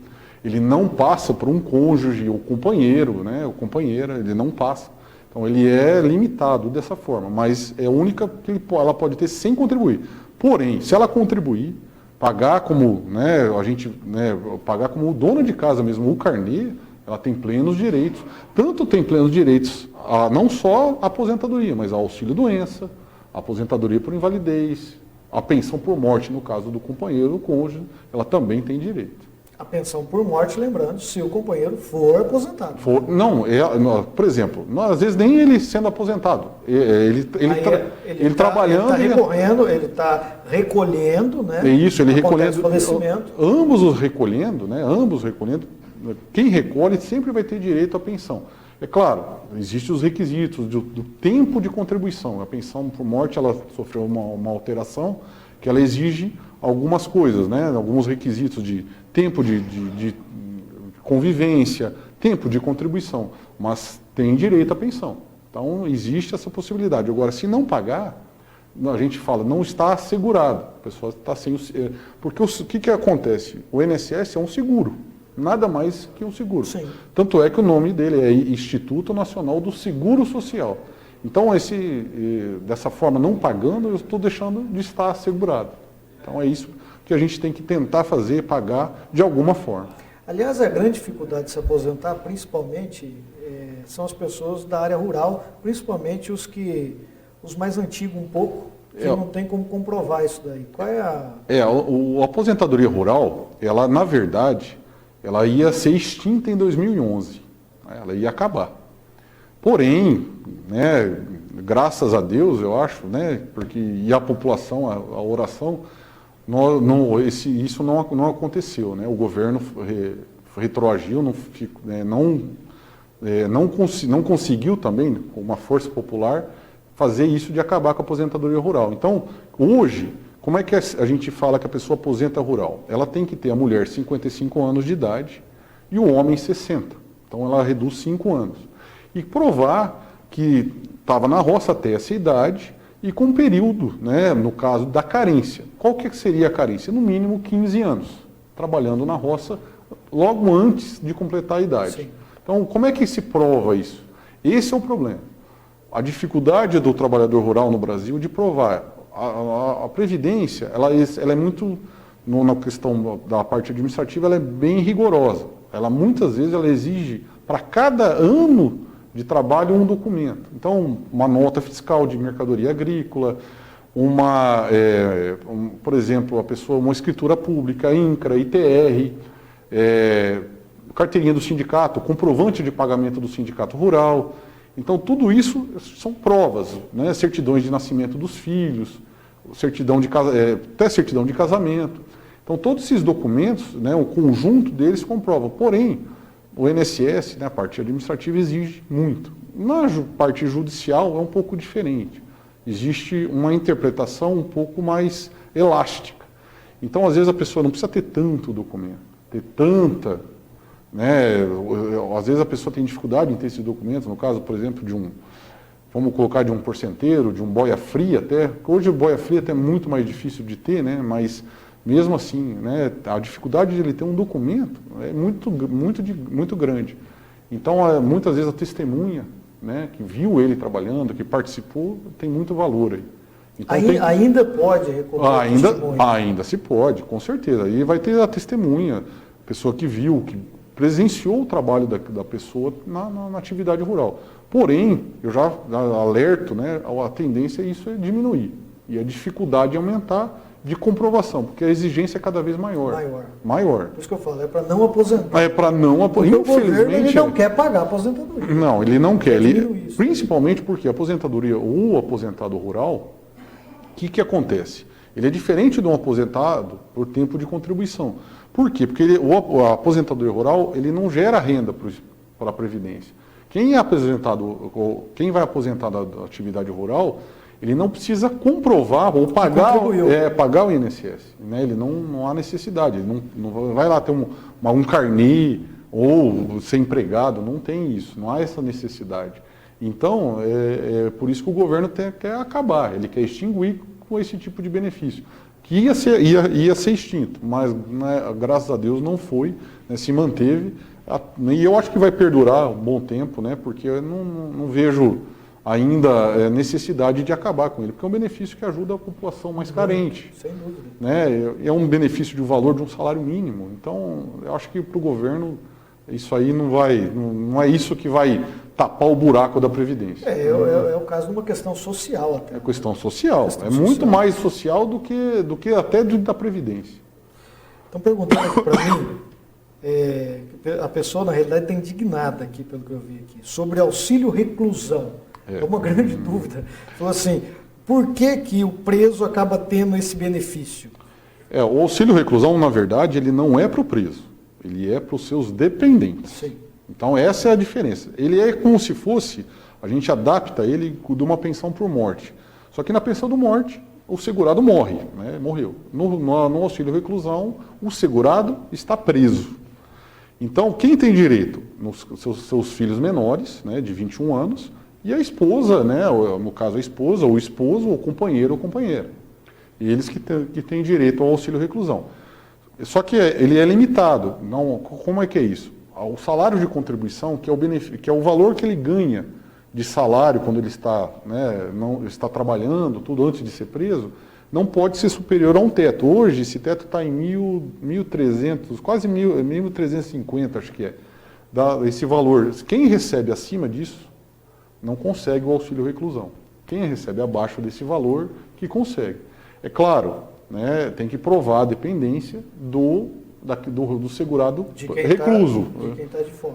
ele não passa por um cônjuge ou companheiro, né, ou companheira, ele não passa. Então ele é limitado dessa forma, mas é a única que ela pode ter sem contribuir. Porém, se ela contribuir, pagar como, pagar como dona de casa mesmo, o carnê, ela tem plenos direitos. Tanto tem plenos direitos a não só a aposentadoria, mas a auxílio-doença, a aposentadoria por invalidez, a pensão por morte, no caso do companheiro ou cônjuge, ela também tem direito. A pensão por morte, lembrando, se o companheiro for aposentado. Por exemplo, às vezes nem ele sendo aposentado. Ele trabalhando. Ele está recolhendo, né? Isso, ele recolhendo. Falecimento. Ambos recolhendo. Quem recolhe sempre vai ter direito à pensão. É claro, existem os requisitos do tempo de contribuição. A pensão por morte, ela sofreu uma alteração que ela exige algumas coisas, né? Alguns requisitos de tempo de convivência, tempo de contribuição, mas tem direito à pensão. Então, existe essa possibilidade. Agora, se não pagar, a gente fala, não está assegurado. A pessoa está sem... Porque o que acontece? O INSS é um seguro, nada mais que um seguro. Sim. Tanto é que o nome dele é Instituto Nacional do Seguro Social. Então, dessa forma, não pagando, eu estou deixando de estar assegurado. Então, é isso que a gente tem que tentar fazer, pagar de alguma forma. Aliás, a grande dificuldade de se aposentar, principalmente, são as pessoas da área rural, principalmente os mais antigos um pouco, que não tem como comprovar isso daí. Qual é a... A aposentadoria rural, ela, na verdade, ela ia ser extinta em 2011. Ela ia acabar. Porém, né, graças a Deus, eu acho, né, e a população, a oração... isso não aconteceu, né? O governo retroagiu, não conseguiu também, com uma força popular, fazer isso de acabar com a aposentadoria rural. Então, hoje, como é que a gente fala que a pessoa aposenta rural? Ela tem que ter a mulher 55 anos de idade e o homem 60. Então, ela reduz 5 anos. E provar que estava na roça até essa idade e com um período, né, no caso da carência. Qual que seria a carência? No mínimo 15 anos, trabalhando na roça logo antes de completar a idade. Sim. Então, como é que se prova isso? Esse é o problema. A dificuldade do trabalhador rural no Brasil de provar. A Previdência, ela é muito, na questão da parte administrativa, ela é bem rigorosa. Ela, muitas vezes, ela exige, para cada ano de trabalho, um documento. Então, uma nota fiscal de mercadoria agrícola, por exemplo, uma escritura pública, INCRA, ITR, carteirinha do sindicato, comprovante de pagamento do sindicato rural. Então, tudo isso são provas, né? Certidões de nascimento dos filhos, até certidão de casamento. Então, todos esses documentos, né, o conjunto deles comprovam. Porém, o INSS, né, a parte administrativa, exige muito. Na parte judicial é um pouco diferente. Existe uma interpretação um pouco mais elástica. Então, às vezes, a pessoa não precisa ter tanto documento, ter tanta... Né? Às vezes a pessoa tem dificuldade em ter esses documentos, no caso, por exemplo, vamos colocar de um porcenteiro, de um boia fria até. Hoje o boia fria até é muito mais difícil de ter, né? Mas mesmo assim, né, a dificuldade de ele ter um documento é muito grande. Então, muitas vezes a testemunha, né, que viu ele trabalhando, que participou, tem muito valor aí. Então, ainda pode recorrer ainda se pode, com certeza. Aí vai ter a testemunha, a pessoa que viu, que presenciou o trabalho da pessoa na atividade rural. Porém, eu já alerto, né, a tendência isso é diminuir. E a dificuldade é aumentar de comprovação, porque a exigência é cada vez maior. Por isso que eu falo, é para não aposentar. É para não aposentar. Infelizmente, o governo ele não quer pagar a aposentadoria. Não, ele não quer. Principalmente porque a aposentadoria, o aposentado rural, o que acontece? Ele é diferente de um aposentado por tempo de contribuição. Por quê? Porque o aposentadoria rural ele não gera renda para a Previdência. Quem vai aposentar da atividade rural, ele não precisa comprovar ou pagar o INSS. Né? Ele não há necessidade, ele não vai lá ter um carnê ou ser empregado, não tem isso, não há essa necessidade. Então, é por isso que o governo quer acabar, ele quer extinguir com esse tipo de benefício. Que ia ser extinto, mas, né, graças a Deus não foi, né, se manteve, e eu acho que vai perdurar um bom tempo, né, porque eu não vejo ainda necessidade de acabar com ele, porque é um benefício que ajuda a população mais carente. Sem dúvida. Né, é um benefício de valor de um salário mínimo, então eu acho que para o governo isso aí não é isso que vai tapar o buraco da Previdência. É o caso de uma questão social até. É questão social. Muito mais social do que até da Previdência. Estão perguntando aqui para mim, a pessoa na realidade está indignada aqui, pelo que eu vi aqui, sobre auxílio reclusão. É uma grande dúvida. Falou assim, por que o preso acaba tendo esse benefício? O auxílio reclusão, na verdade, ele não é para o preso. Ele é para os seus dependentes. Sim. Então, essa é a diferença. Ele é como se fosse, a gente adapta ele de uma pensão por morte. Só que na pensão por morte, o segurado morre, né? Morreu. No auxílio reclusão, o segurado está preso. Então, quem tem direito? Seus filhos menores, né, de 21 anos, e a esposa, né, no caso a esposa, ou o esposo, ou companheiro ou companheira. Eles que têm direito ao auxílio reclusão. Só que ele é limitado. Não, como é que é isso? O salário de contribuição, que é o valor que ele ganha de salário quando ele está, né, não está trabalhando, tudo antes de ser preso, não pode ser superior a um teto. Hoje, esse teto está em 1.300, quase 1.350, acho que é. Esse valor. Quem recebe acima disso, não consegue o auxílio reclusão. Quem recebe abaixo desse valor, que consegue. É claro, né, tem que provar a dependência do segurado recluso. De quem está de fora.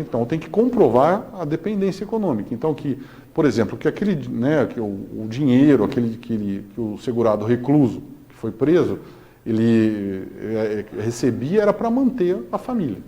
Então tem que comprovar a dependência econômica. Então, por exemplo, que o dinheiro, que o segurado recluso, que foi preso, ele recebia era para manter a família.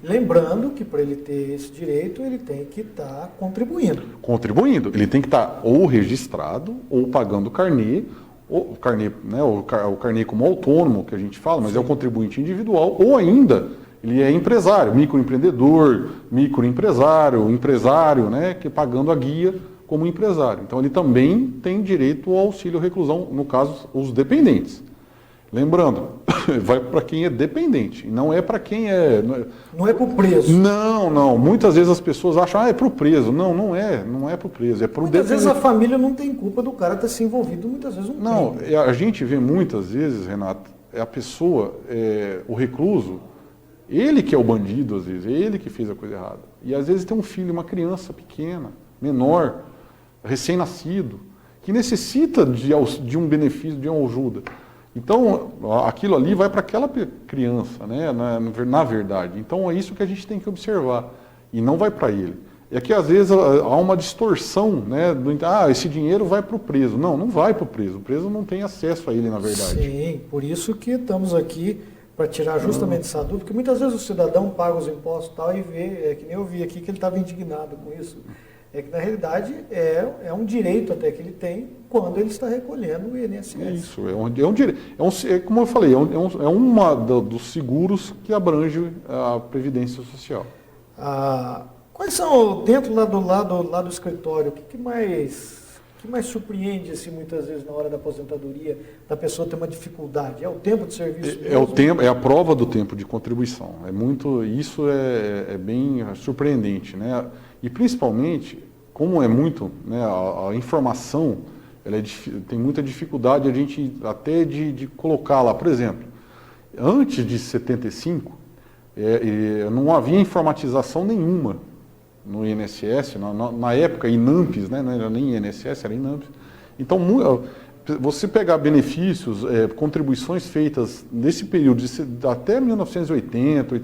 Lembrando que para ele ter esse direito, ele tem que estar contribuindo. Contribuindo. Ele tem que estar ou registrado, ou pagando carnê, o carnê, né, o carnê como autônomo, que a gente fala, mas Sim. É o contribuinte individual, ou ainda ele é empresário, microempreendedor, microempresário, empresário, né, que pagando a guia como empresário. Então ele também tem direito ao auxílio reclusão, no caso, os dependentes. Lembrando, vai para quem é dependente, não é para quem é... Não é para o preso. Não. Muitas vezes as pessoas acham, é para o preso. Não é para o preso, é para o dependente. Muitas vezes a família não tem culpa do cara ter se envolvido, muitas vezes não tem. A gente vê muitas vezes, Renato, a pessoa, o recluso, ele que é o bandido às vezes, ele que fez a coisa errada. E às vezes tem um filho, uma criança pequena, menor, recém-nascido, que necessita de um benefício, de uma ajuda. Então, aquilo ali vai para aquela criança, né, na verdade. Então, é isso que a gente tem que observar. E não vai para ele. É que, às vezes, há uma distorção, né, esse dinheiro vai para o preso. Não vai para o preso. O preso não tem acesso a ele, na verdade. Sim, por isso que estamos aqui para tirar justamente essa dúvida, porque muitas vezes o cidadão paga os impostos e tal e vê, que nem eu vi aqui, que ele estava indignado com isso. É que, na realidade, é um direito até que ele tem quando ele está recolhendo o INSS. Isso, é um direito. Como eu falei, é uma dos seguros que abrange a Previdência Social. Quais são, dentro lá do escritório, o que mais surpreende assim, muitas vezes na hora da aposentadoria, da pessoa ter uma dificuldade? É o tempo de serviço mesmo? É a prova do tempo de contribuição. Isso é bem surpreendente, né? E principalmente, como é muito, né, a informação, tem muita dificuldade a gente até de colocar lá. Por exemplo, antes de 75, não havia informatização nenhuma no INSS, na época INAMPS, né, não era nem INSS, era INAMPS. Então, você pegar benefícios, contribuições feitas nesse período, até 1980,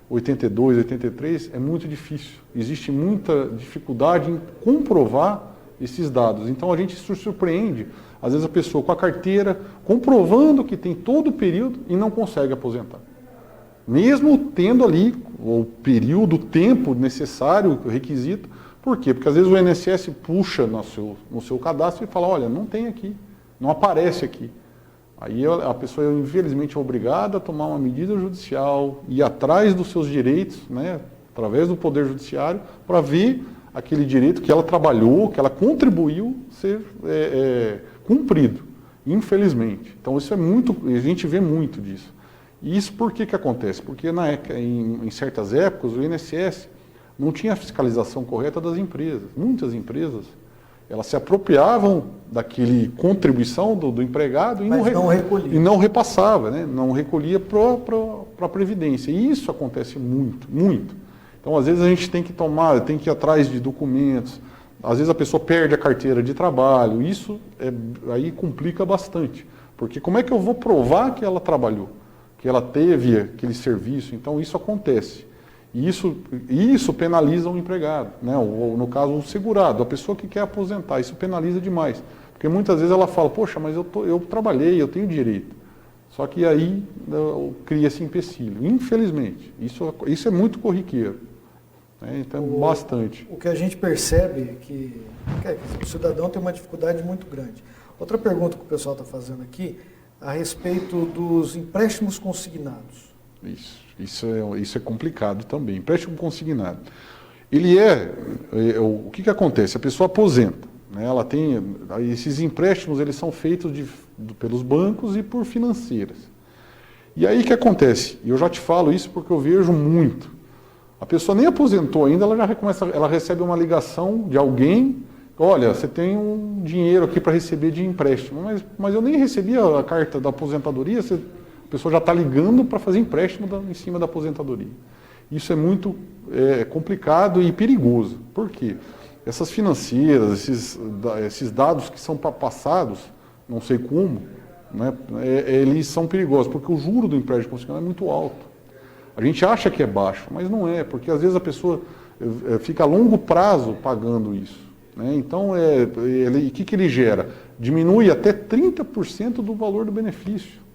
82, 83, é muito difícil. Existe muita dificuldade em comprovar esses dados. Então a gente se surpreende, às vezes a pessoa com a carteira, comprovando que tem todo o período e não consegue aposentar. Mesmo tendo ali o período, o tempo necessário, o requisito. Por quê? Porque às vezes o INSS puxa no seu cadastro e fala, olha, não tem aqui, não aparece aqui. Aí a pessoa, infelizmente, é obrigada a tomar uma medida judicial, ir atrás dos seus direitos, né, através do Poder Judiciário, para ver aquele direito que ela trabalhou, que ela contribuiu, ser cumprido, infelizmente. Então, isso a gente vê muito disso. E isso por que acontece? Porque em certas épocas o INSS não tinha a fiscalização correta das empresas. Muitas empresas, elas se apropriavam daquele contribuição do empregado e não repassava, né? Não recolhia para a Previdência. E isso acontece muito, muito. Então, às vezes, a gente tem que ir atrás de documentos, às vezes a pessoa perde a carteira de trabalho, isso aí complica bastante. Porque como é que eu vou provar que ela trabalhou, que ela teve aquele serviço? Então, isso acontece. E isso penaliza o empregado, né? Ou, no caso, o segurado, a pessoa que quer aposentar. Isso penaliza demais. Porque muitas vezes ela fala, poxa, mas eu trabalhei, eu tenho direito. Só que aí cria esse empecilho. Infelizmente, isso é muito corriqueiro. Né? Então, bastante. O que a gente percebe é que o cidadão tem uma dificuldade muito grande. Outra pergunta que o pessoal está fazendo aqui, a respeito dos empréstimos consignados. Isso é complicado também. Empréstimo consignado. O que acontece? A pessoa aposenta, né? Ela tem esses empréstimos, eles são feitos pelos bancos e por financeiras. E aí o que acontece? E eu já te falo isso porque eu vejo muito. A pessoa nem aposentou ainda, ela recebe uma ligação de alguém. Olha, você tem um dinheiro aqui para receber de empréstimo, mas eu nem recebi a carta da aposentadoria. A pessoa já está ligando para fazer empréstimo em cima da aposentadoria. Isso é muito complicado e perigoso. Por quê? Essas financeiras, esses dados que são passados, não sei como, né, eles são perigosos, porque o juro do empréstimo consignado é muito alto. A gente acha que é baixo, mas não é, porque às vezes a pessoa fica a longo prazo pagando isso. Né? Então, o que ele gera? Diminui até 30% do valor do benefício.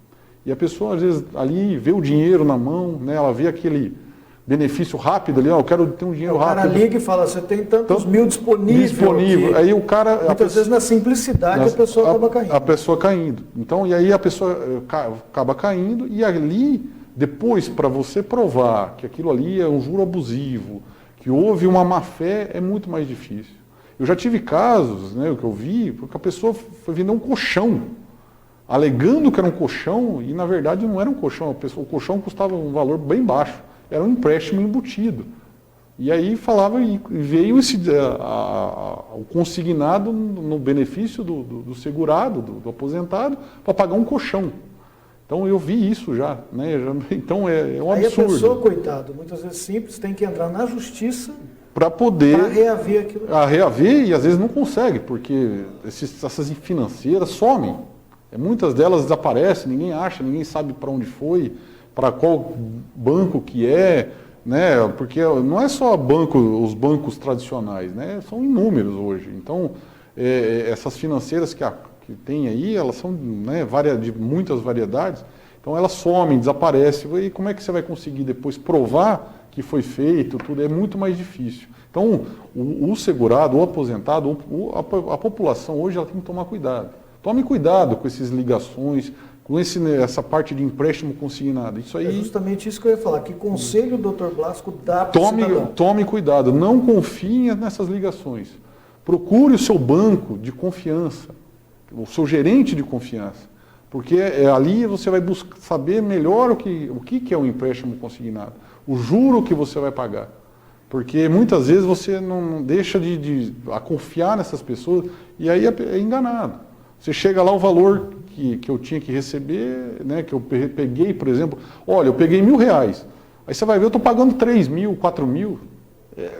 E a pessoa, às vezes, ali vê o dinheiro na mão, né, ela vê benefício rápido ali, eu quero ter um dinheiro rápido. O cara liga e fala, você tem tantos mil disponível. Aí o cara... Muitas vezes na simplicidade a pessoa acaba caindo. A pessoa caindo. Então, e aí a pessoa acaba caindo e ali, depois, para você provar que aquilo ali é um juro abusivo, que houve uma má-fé, é muito mais difícil. Eu já tive casos, né, o que eu vi, porque a pessoa foi vender um colchão, alegando que era um colchão, e na verdade não era um colchão, o colchão custava um valor bem baixo, era um empréstimo embutido. E aí falava, e veio o consignado no benefício do segurado, do aposentado, para pagar um colchão. Então eu vi isso já, né? Então é um absurdo. Aí a pessoa, coitado, muitas vezes simples, tem que entrar na justiça para poder reaver aquilo. Reaver, e às vezes não consegue, porque essas financeiras somem. Muitas delas desaparecem, ninguém acha, ninguém sabe para onde foi, para qual banco que é, né? Porque não é só os bancos tradicionais, né? São inúmeros hoje. Então, essas financeiras que tem aí, elas são, né, de muitas variedades, então elas somem, desaparecem, e como é que você vai conseguir depois provar que foi feito, tudo é muito mais difícil. Então, o segurado, o aposentado, a população hoje ela tem que tomar cuidado. Tome cuidado com essas ligações, com essa parte de empréstimo consignado. Isso aí, é justamente isso que eu ia falar. Que conselho o Dr. Blasco dá para o cidadão? Tome cuidado, não confie nessas ligações. Procure o seu banco de confiança, o seu gerente de confiança, porque ali você vai saber melhor o que é um empréstimo consignado, o juro que você vai pagar. Porque muitas vezes você não deixa de confiar nessas pessoas e aí é enganado. Você chega lá, o valor que eu tinha que receber, né, que eu peguei, por exemplo, olha, eu peguei R$1.000. Aí você vai ver, eu estou pagando 3.000, 4.000.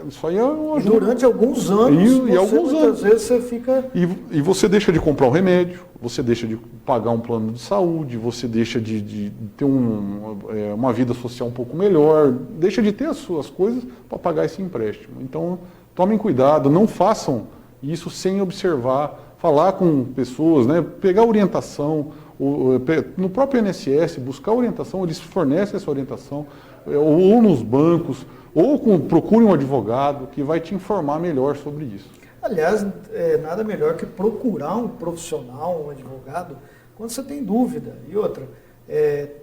Isso aí é uma ajuda. Durante alguns anos, muitas vezes você fica... E você deixa de comprar um remédio, você deixa de pagar um plano de saúde, você deixa de ter uma vida social um pouco melhor, deixa de ter as suas coisas para pagar esse empréstimo. Então, tomem cuidado, não façam isso sem observar, falar com pessoas, né, pegar orientação, no próprio INSS, buscar orientação, eles fornecem essa orientação, ou nos bancos, ou procure um advogado que vai te informar melhor sobre isso. Aliás, nada melhor que procurar um profissional, um advogado, quando você tem dúvida. E outra,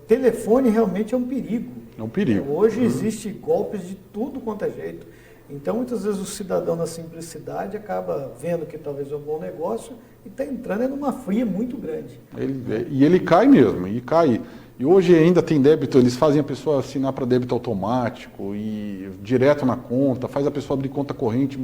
telefone realmente é um perigo. É um perigo. Hoje existe golpes de tudo quanto é jeito. Então, muitas vezes o cidadão na simplicidade acaba vendo que talvez é um bom negócio e está entrando numa fria muito grande. Ele cai mesmo, e cai. E hoje ainda tem débito, eles fazem a pessoa assinar para débito automático e direto na conta, faz a pessoa abrir conta corrente.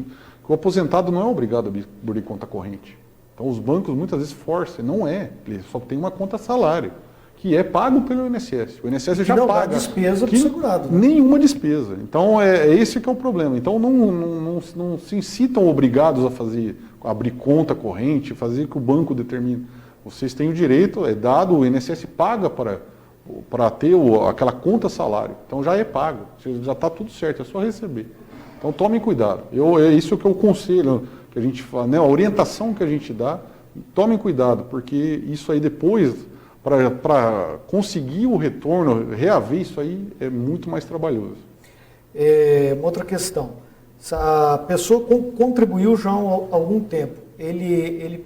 O aposentado não é obrigado a abrir conta corrente. Então os bancos muitas vezes forçam, não é. Ele só tem uma conta salário, que é pago pelo INSS. O INSS já não paga. Não dá despesa para o segurado. Né? Nenhuma despesa. Então esse que é o problema. Então não se sintam obrigados a abrir conta corrente, fazer o que o banco determina. Vocês têm o direito, é dado, o INSS paga para ter aquela conta salário. Então já é pago, já está tudo certo, é só receber. Então tomem cuidado. É isso que eu aconselho, que a gente fala, né, a orientação que a gente dá, tomem cuidado, porque isso aí depois, para conseguir o retorno, reaver isso aí, é muito mais trabalhoso. Uma outra questão, a pessoa contribuiu já há algum tempo, ele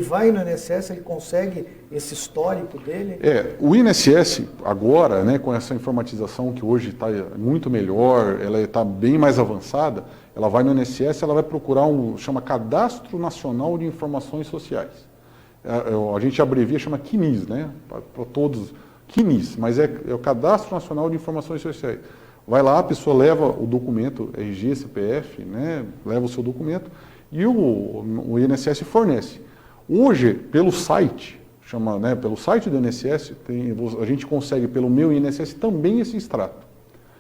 vai no INSS, ele consegue esse histórico dele? O INSS agora, né, com essa informatização que hoje está muito melhor, ela está bem mais avançada, ela vai no INSS, ela vai procurar chama Cadastro Nacional de Informações Sociais. A gente abrevia, chama CNIS, né, para todos, CNIS, mas é o Cadastro Nacional de Informações Sociais. Vai lá, a pessoa leva o documento, RG, CPF, né, leva o seu documento, e o INSS fornece. Hoje, pelo site, pelo site do INSS, a gente consegue, pelo meu INSS, também esse extrato.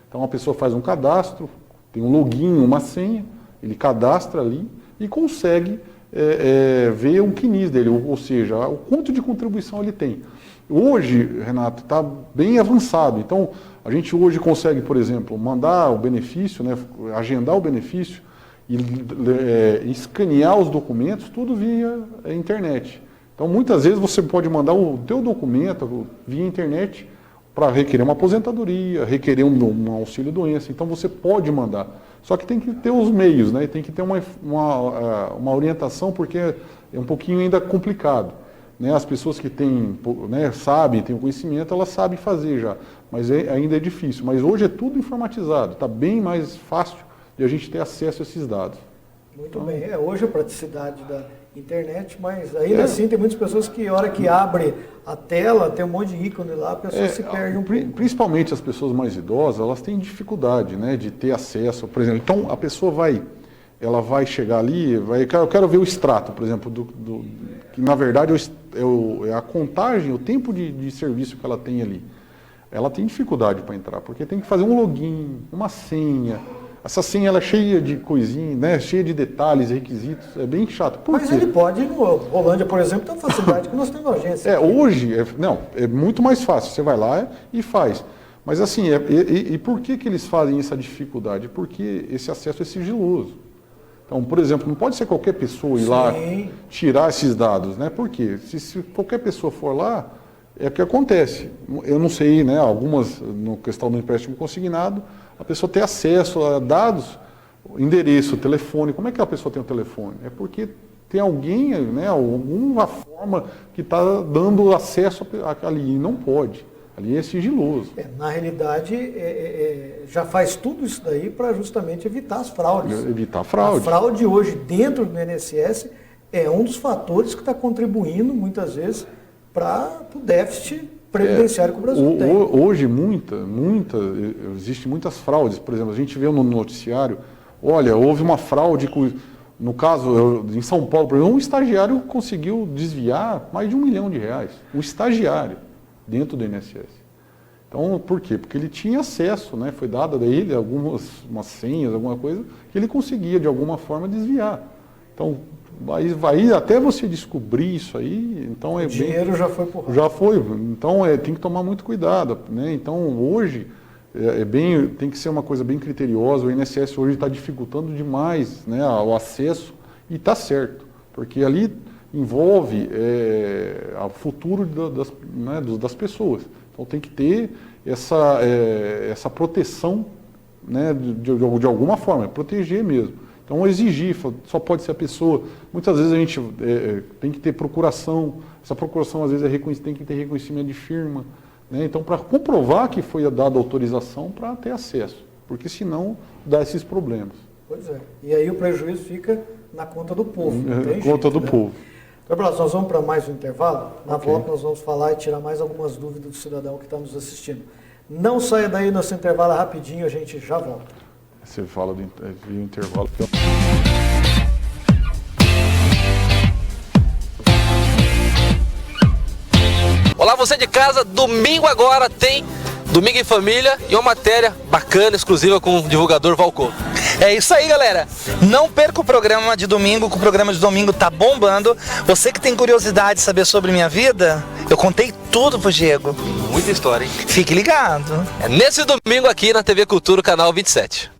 Então a pessoa faz um cadastro, tem um login, uma senha, ele cadastra ali e consegue ver um CNIS dele, ou seja, o quanto de contribuição ele tem. Hoje, Renato, está bem avançado. Então, a gente hoje consegue, por exemplo, mandar o benefício, né, agendar o benefício, e escanear os documentos, tudo via internet. Então, muitas vezes você pode mandar o teu documento via internet para requerer uma aposentadoria, requerer um auxílio doença. Então você pode mandar. Só que tem que ter os meios, né? Tem que ter uma orientação, porque é um pouquinho ainda complicado. Né? As pessoas que têm, né, sabem, têm o conhecimento, elas sabem fazer já. Mas ainda é difícil. Mas hoje é tudo informatizado. Está bem mais fácil de a gente ter acesso a esses dados. Muito bem. Hoje a praticidade da internet, mas ainda assim tem muitas pessoas que, a hora que abre a tela, tem um monte de ícone lá, a pessoa se perde um pouco. Principalmente as pessoas mais idosas, elas têm dificuldade, né, de ter acesso. Por exemplo, então a pessoa ela vai chegar ali, eu quero ver o extrato, por exemplo, que na verdade é a contagem, o tempo de serviço que ela tem ali. Ela tem dificuldade para entrar, porque tem que fazer um login, uma senha. Essa senha ela é cheia de coisinhas, né? Cheia de detalhes, requisitos, é bem chato. Mas ele pode, no Rolândia, por exemplo, tem uma facilidade que nós temos agência. Hoje, é muito mais fácil, você vai lá e faz. Mas assim, e por que eles fazem essa dificuldade? Porque esse acesso é sigiloso. Então, por exemplo, não pode ser qualquer pessoa ir lá tirar esses dados, né? Por quê? Se qualquer pessoa for lá, é o que acontece. Eu não sei, né? Algumas, no questão do empréstimo consignado, a pessoa tem acesso a dados, endereço, telefone. Como é que a pessoa tem o telefone? É porque tem alguém, né, alguma forma que está dando acesso ali, e não pode. Ali é sigiloso. Na realidade, já faz tudo isso daí para justamente evitar as fraudes. Evitar a fraude. A fraude hoje dentro do INSS é um dos fatores que está contribuindo, muitas vezes, para o déficit previdenciário que o Brasil tem. Hoje, existem muitas fraudes. Por exemplo, a gente vê no noticiário, olha, houve uma fraude, no caso, em São Paulo, por exemplo, um estagiário conseguiu desviar mais de R$1 milhão. Um estagiário dentro do INSS. Então, por quê? Porque ele tinha acesso, né? Foi dada a ele umas senhas, alguma coisa, que ele conseguia, de alguma forma, desviar. Então, vai até você descobrir isso aí, então o dinheiro já foi por já foi, então tem que tomar muito cuidado, né? Então hoje tem que ser uma coisa bem criteriosa. O INSS hoje está dificultando demais, né, o acesso, e está certo, porque ali envolve o futuro das pessoas. Então tem que ter essa proteção, né, de alguma forma, proteger mesmo. Então, exigir, só pode ser a pessoa. Muitas vezes a gente tem que ter procuração. Essa procuração, às vezes, tem que ter reconhecimento de firma. Né? Então, para comprovar que foi dada autorização para ter acesso. Porque, senão, dá esses problemas. Pois é. E aí o prejuízo fica na conta do povo. Conta do povo. Então, nós vamos para mais um intervalo. Na volta, nós vamos falar e tirar mais algumas dúvidas do cidadão que está nos assistindo. Não saia daí, nosso intervalo é rapidinho, a gente já volta. Você fala do intervalo. Olá, você de casa, domingo agora tem Domingo em Família e uma matéria bacana, exclusiva com o divulgador Valcor. É isso aí, galera. Não perca o programa de domingo, que o programa de domingo tá bombando. Você que tem curiosidade de saber sobre minha vida, eu contei tudo pro Diego. Muita história, hein? Fique ligado. É nesse domingo aqui na TV Cultura, canal 27.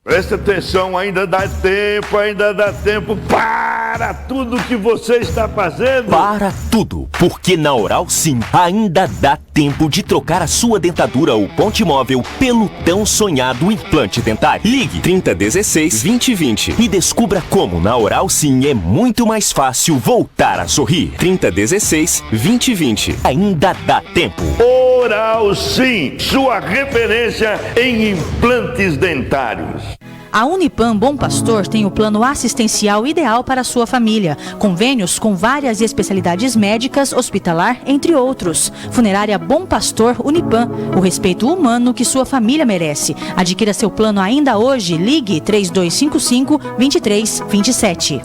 Presta atenção, ainda dá tempo para tudo que você está fazendo. Para tudo, porque na Oral Sim ainda dá tempo de trocar a sua dentadura ou ponte móvel pelo tão sonhado implante dentário. Ligue 3016-2020 e descubra como na Oral Sim é muito mais fácil voltar a sorrir. 3016-2020, ainda dá tempo. Oral Sim, sua referência em implantes dentários. A Unipam Bom Pastor tem o plano assistencial ideal para a sua família. Convênios com várias especialidades médicas, hospitalar, entre outros. Funerária Bom Pastor Unipam. O respeito humano que sua família merece. Adquira seu plano ainda hoje. Ligue 3255-2327.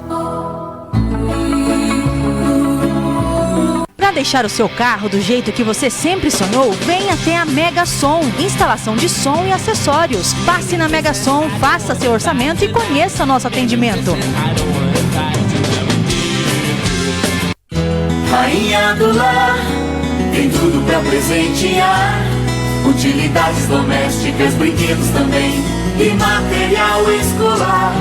Para deixar o seu carro do jeito que você sempre sonhou, venha até a Mega Som. Instalação de som e acessórios. Passe na Mega Som, faça seu orçamento e conheça nosso atendimento. Rainha do Lar, tem tudo pra presentear. Utilidades domésticas, brinquedos também e material escolar.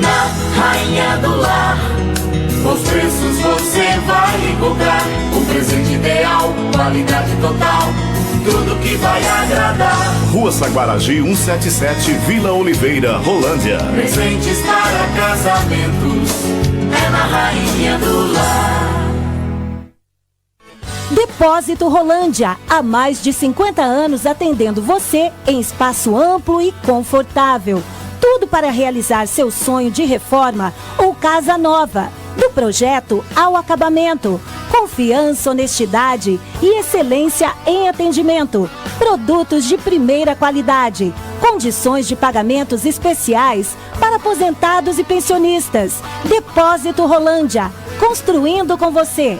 Na Rainha do Lar Nos preços você vai encontrar o presente ideal, qualidade total, tudo que vai agradar. Rua Saguaragi 177, Vila Oliveira, Rolândia. Presentes para casamentos, é na Rainha do Lar. Depósito Rolândia, há mais de 50 anos atendendo você em espaço amplo e confortável. Tudo para realizar seu sonho de reforma ou casa nova. Do projeto ao acabamento. Confiança, honestidade e excelência em atendimento. Produtos de primeira qualidade. Condições de pagamentos especiais para aposentados e pensionistas. Depósito Rolândia, construindo com você.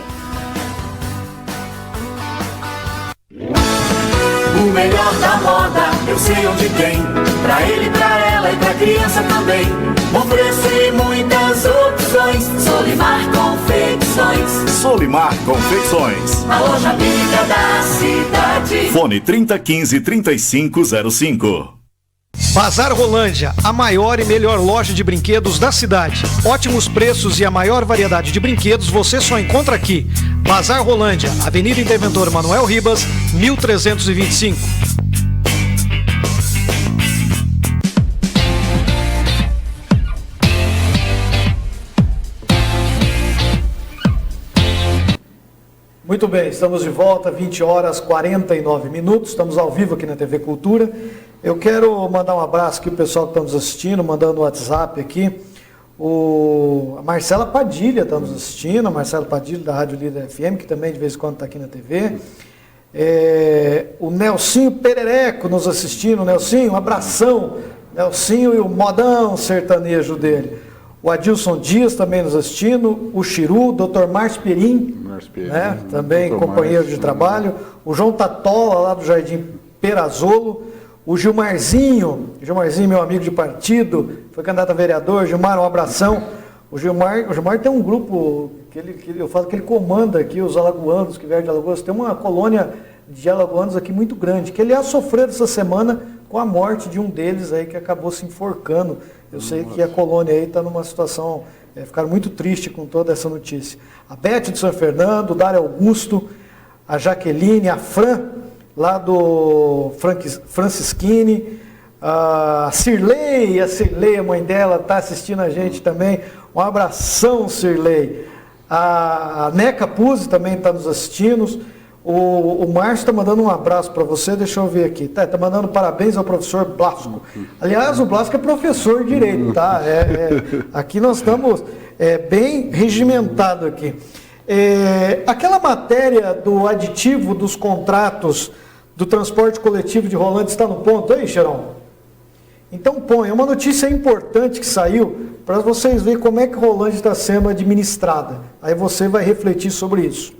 O melhor da moda, eu sei onde tem. Pra ele, pra ela e pra criança também. Bom preço e muitas opções. Solimar Confecções. Solimar Confecções. A loja amiga da cidade. Fone 3015-3505. Bazar Rolândia, a maior e melhor loja de brinquedos da cidade. Ótimos preços e a maior variedade de brinquedos você só encontra aqui. Bazar Rolândia, Avenida Interventor Manuel Ribas, 1325. Muito bem, estamos de volta, 20 horas 49 minutos, estamos ao vivo aqui na TV Cultura. Eu quero mandar um abraço aqui para o pessoal que está nos assistindo, mandando o WhatsApp aqui. A Marcela Padilha está nos assistindo, a Marcela Padilha da Rádio Líder FM, que também de vez em quando está aqui na TV. O Nelsinho Perereco nos assistindo. Nelsinho, um abração. Nelsinho e o modão sertanejo dele. O Adilson Dias também nos assistindo, o Chiru, o Dr. Márcio Perim, né, também Dr. companheiro Márcio, de trabalho, o João Tatola, lá do Jardim Perazolo, o Gilmarzinho, meu amigo de partido, foi candidato a vereador. Gilmar, um abração. O Gilmar tem um grupo eu falo que ele comanda aqui os alagoanos que vieram de Alagoas. Tem uma colônia de alagoanos aqui muito grande, que aliás sofreram essa semana com a morte de um deles aí que acabou se enforcando. Eu sei que a colônia aí está numa situação, ficaram muito tristes com toda essa notícia. A Beth de São Fernando, o Dário Augusto, a Jaqueline, a Fran, lá do Francisquini, a Cirlei, a mãe dela, está assistindo a gente também. Um abração, Cirlei. A Neca Puzzi também está nos assistindo. O Márcio está mandando um abraço para você, deixa eu ver aqui. Está mandando parabéns ao professor Blasco. Aliás, o Blasco é professor de direito, tá? Aqui nós estamos bem regimentados aqui. Aquela matéria do aditivo dos contratos do transporte coletivo de Rolândia está no ponto aí, Xerão? Então põe, é uma notícia importante que saiu para vocês verem como é que Rolândia está sendo administrada. Aí você vai refletir sobre isso.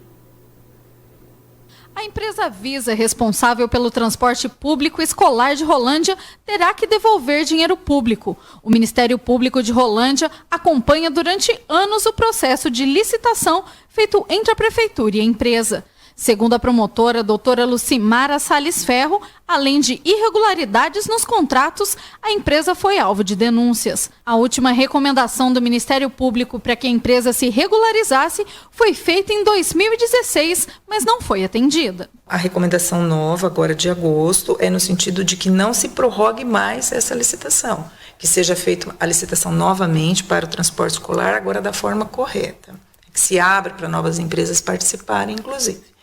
A empresa Visa, responsável pelo transporte público escolar de Rolândia, terá que devolver dinheiro público. O Ministério Público de Rolândia acompanha durante anos o processo de licitação feito entre a Prefeitura e a empresa. Segundo a promotora, doutora Lucimara Salles Ferro, além de irregularidades nos contratos, a empresa foi alvo de denúncias. A última recomendação do Ministério Público para que a empresa se regularizasse foi feita em 2016, mas não foi atendida. A recomendação nova, agora de agosto, é no sentido de que não se prorrogue mais essa licitação, que seja feita a licitação novamente para o transporte escolar, agora da forma correta, que se abra para novas empresas participarem, inclusive.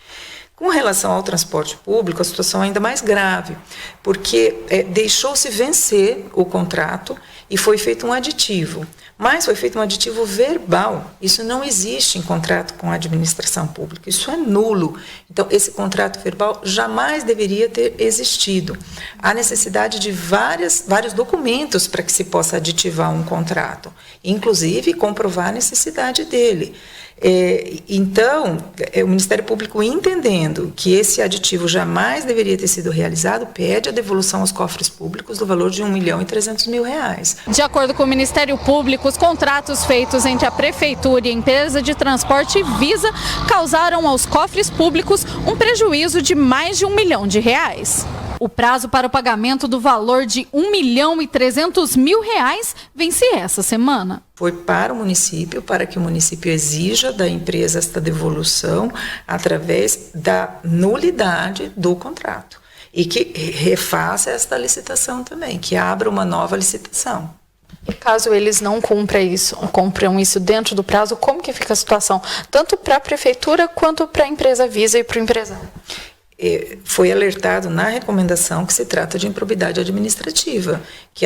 Com relação ao transporte público, a situação é ainda mais grave, porque deixou-se vencer o contrato e foi feito um aditivo. Mas foi feito um aditivo verbal. Isso não existe em contrato com a administração pública. Isso é nulo. Então, esse contrato verbal jamais deveria ter existido. Há necessidade de vários documentos para que se possa aditivar um contrato, inclusive comprovar a necessidade dele. Então, o Ministério Público, entendendo que esse aditivo jamais deveria ter sido realizado, pede a devolução aos cofres públicos do valor de R$1.300.000. De acordo com o Ministério Público, os contratos feitos entre a Prefeitura e a empresa de transporte Visa causaram aos cofres públicos um prejuízo de mais de R$1 milhão. O prazo para o pagamento do valor de R$1.300.000 vence essa semana. Foi para o município, para que o município exija da empresa esta devolução através da nulidade do contrato. E que refaça esta licitação também, que abra uma nova licitação. E caso eles não cumpram isso dentro do prazo, como que fica a situação? Tanto para a prefeitura quanto para a empresa Visa e para o empresário? Foi alertado na recomendação que se trata de improbidade administrativa, que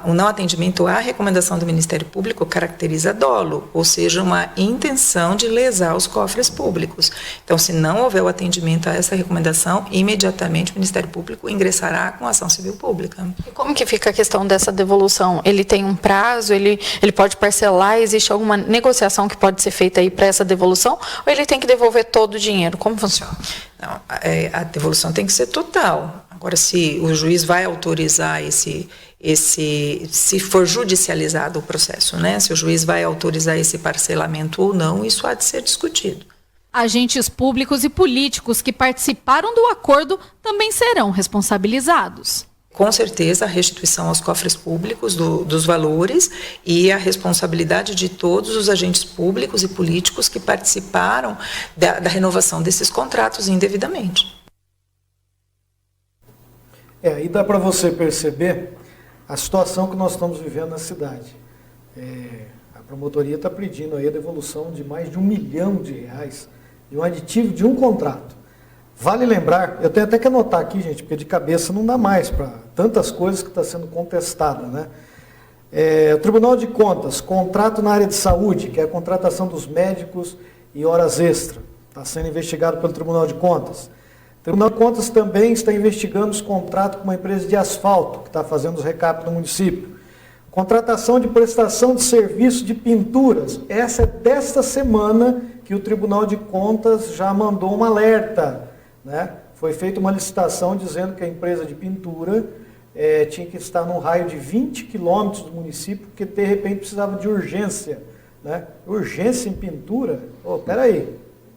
o não atendimento à recomendação do Ministério Público caracteriza dolo, ou seja, uma intenção de lesar os cofres públicos. Então, se não houver o atendimento a essa recomendação, imediatamente o Ministério Público ingressará com ação civil pública. E como que fica a questão dessa devolução? Ele tem um prazo, ele pode parcelar, existe alguma negociação que pode ser feita aí para essa devolução, ou ele tem que devolver todo o dinheiro? Como funciona? Não, a devolução tem que ser total. Agora, se o juiz vai autorizar se for judicializado o processo, né? Se o juiz vai autorizar esse parcelamento ou não, isso há de ser discutido. Agentes públicos e políticos que participaram do acordo também serão responsabilizados. Com certeza, a restituição aos cofres públicos dos valores e a responsabilidade de todos os agentes públicos e políticos que participaram da renovação desses contratos indevidamente. Aí dá para você perceber a situação que nós estamos vivendo na cidade. A promotoria está pedindo aí a devolução de mais de R$1 milhão de um aditivo de um contrato. Vale lembrar, eu tenho até que anotar aqui, gente, porque de cabeça não dá mais para tantas coisas que está sendo contestada, né? O Tribunal de Contas, contrato na área de saúde, que é a contratação dos médicos e horas extra, está sendo investigado pelo Tribunal de Contas. O Tribunal de Contas também está investigando os contratos com uma empresa de asfalto, que está fazendo os recaps no município. Contratação de prestação de serviço de pinturas. Essa é desta semana que o Tribunal de Contas já mandou um alerta, né? Foi feita uma licitação dizendo que a empresa de pintura tinha que estar num raio de 20 quilômetros do município, porque de repente precisava de urgência, né? Urgência em pintura? Peraí,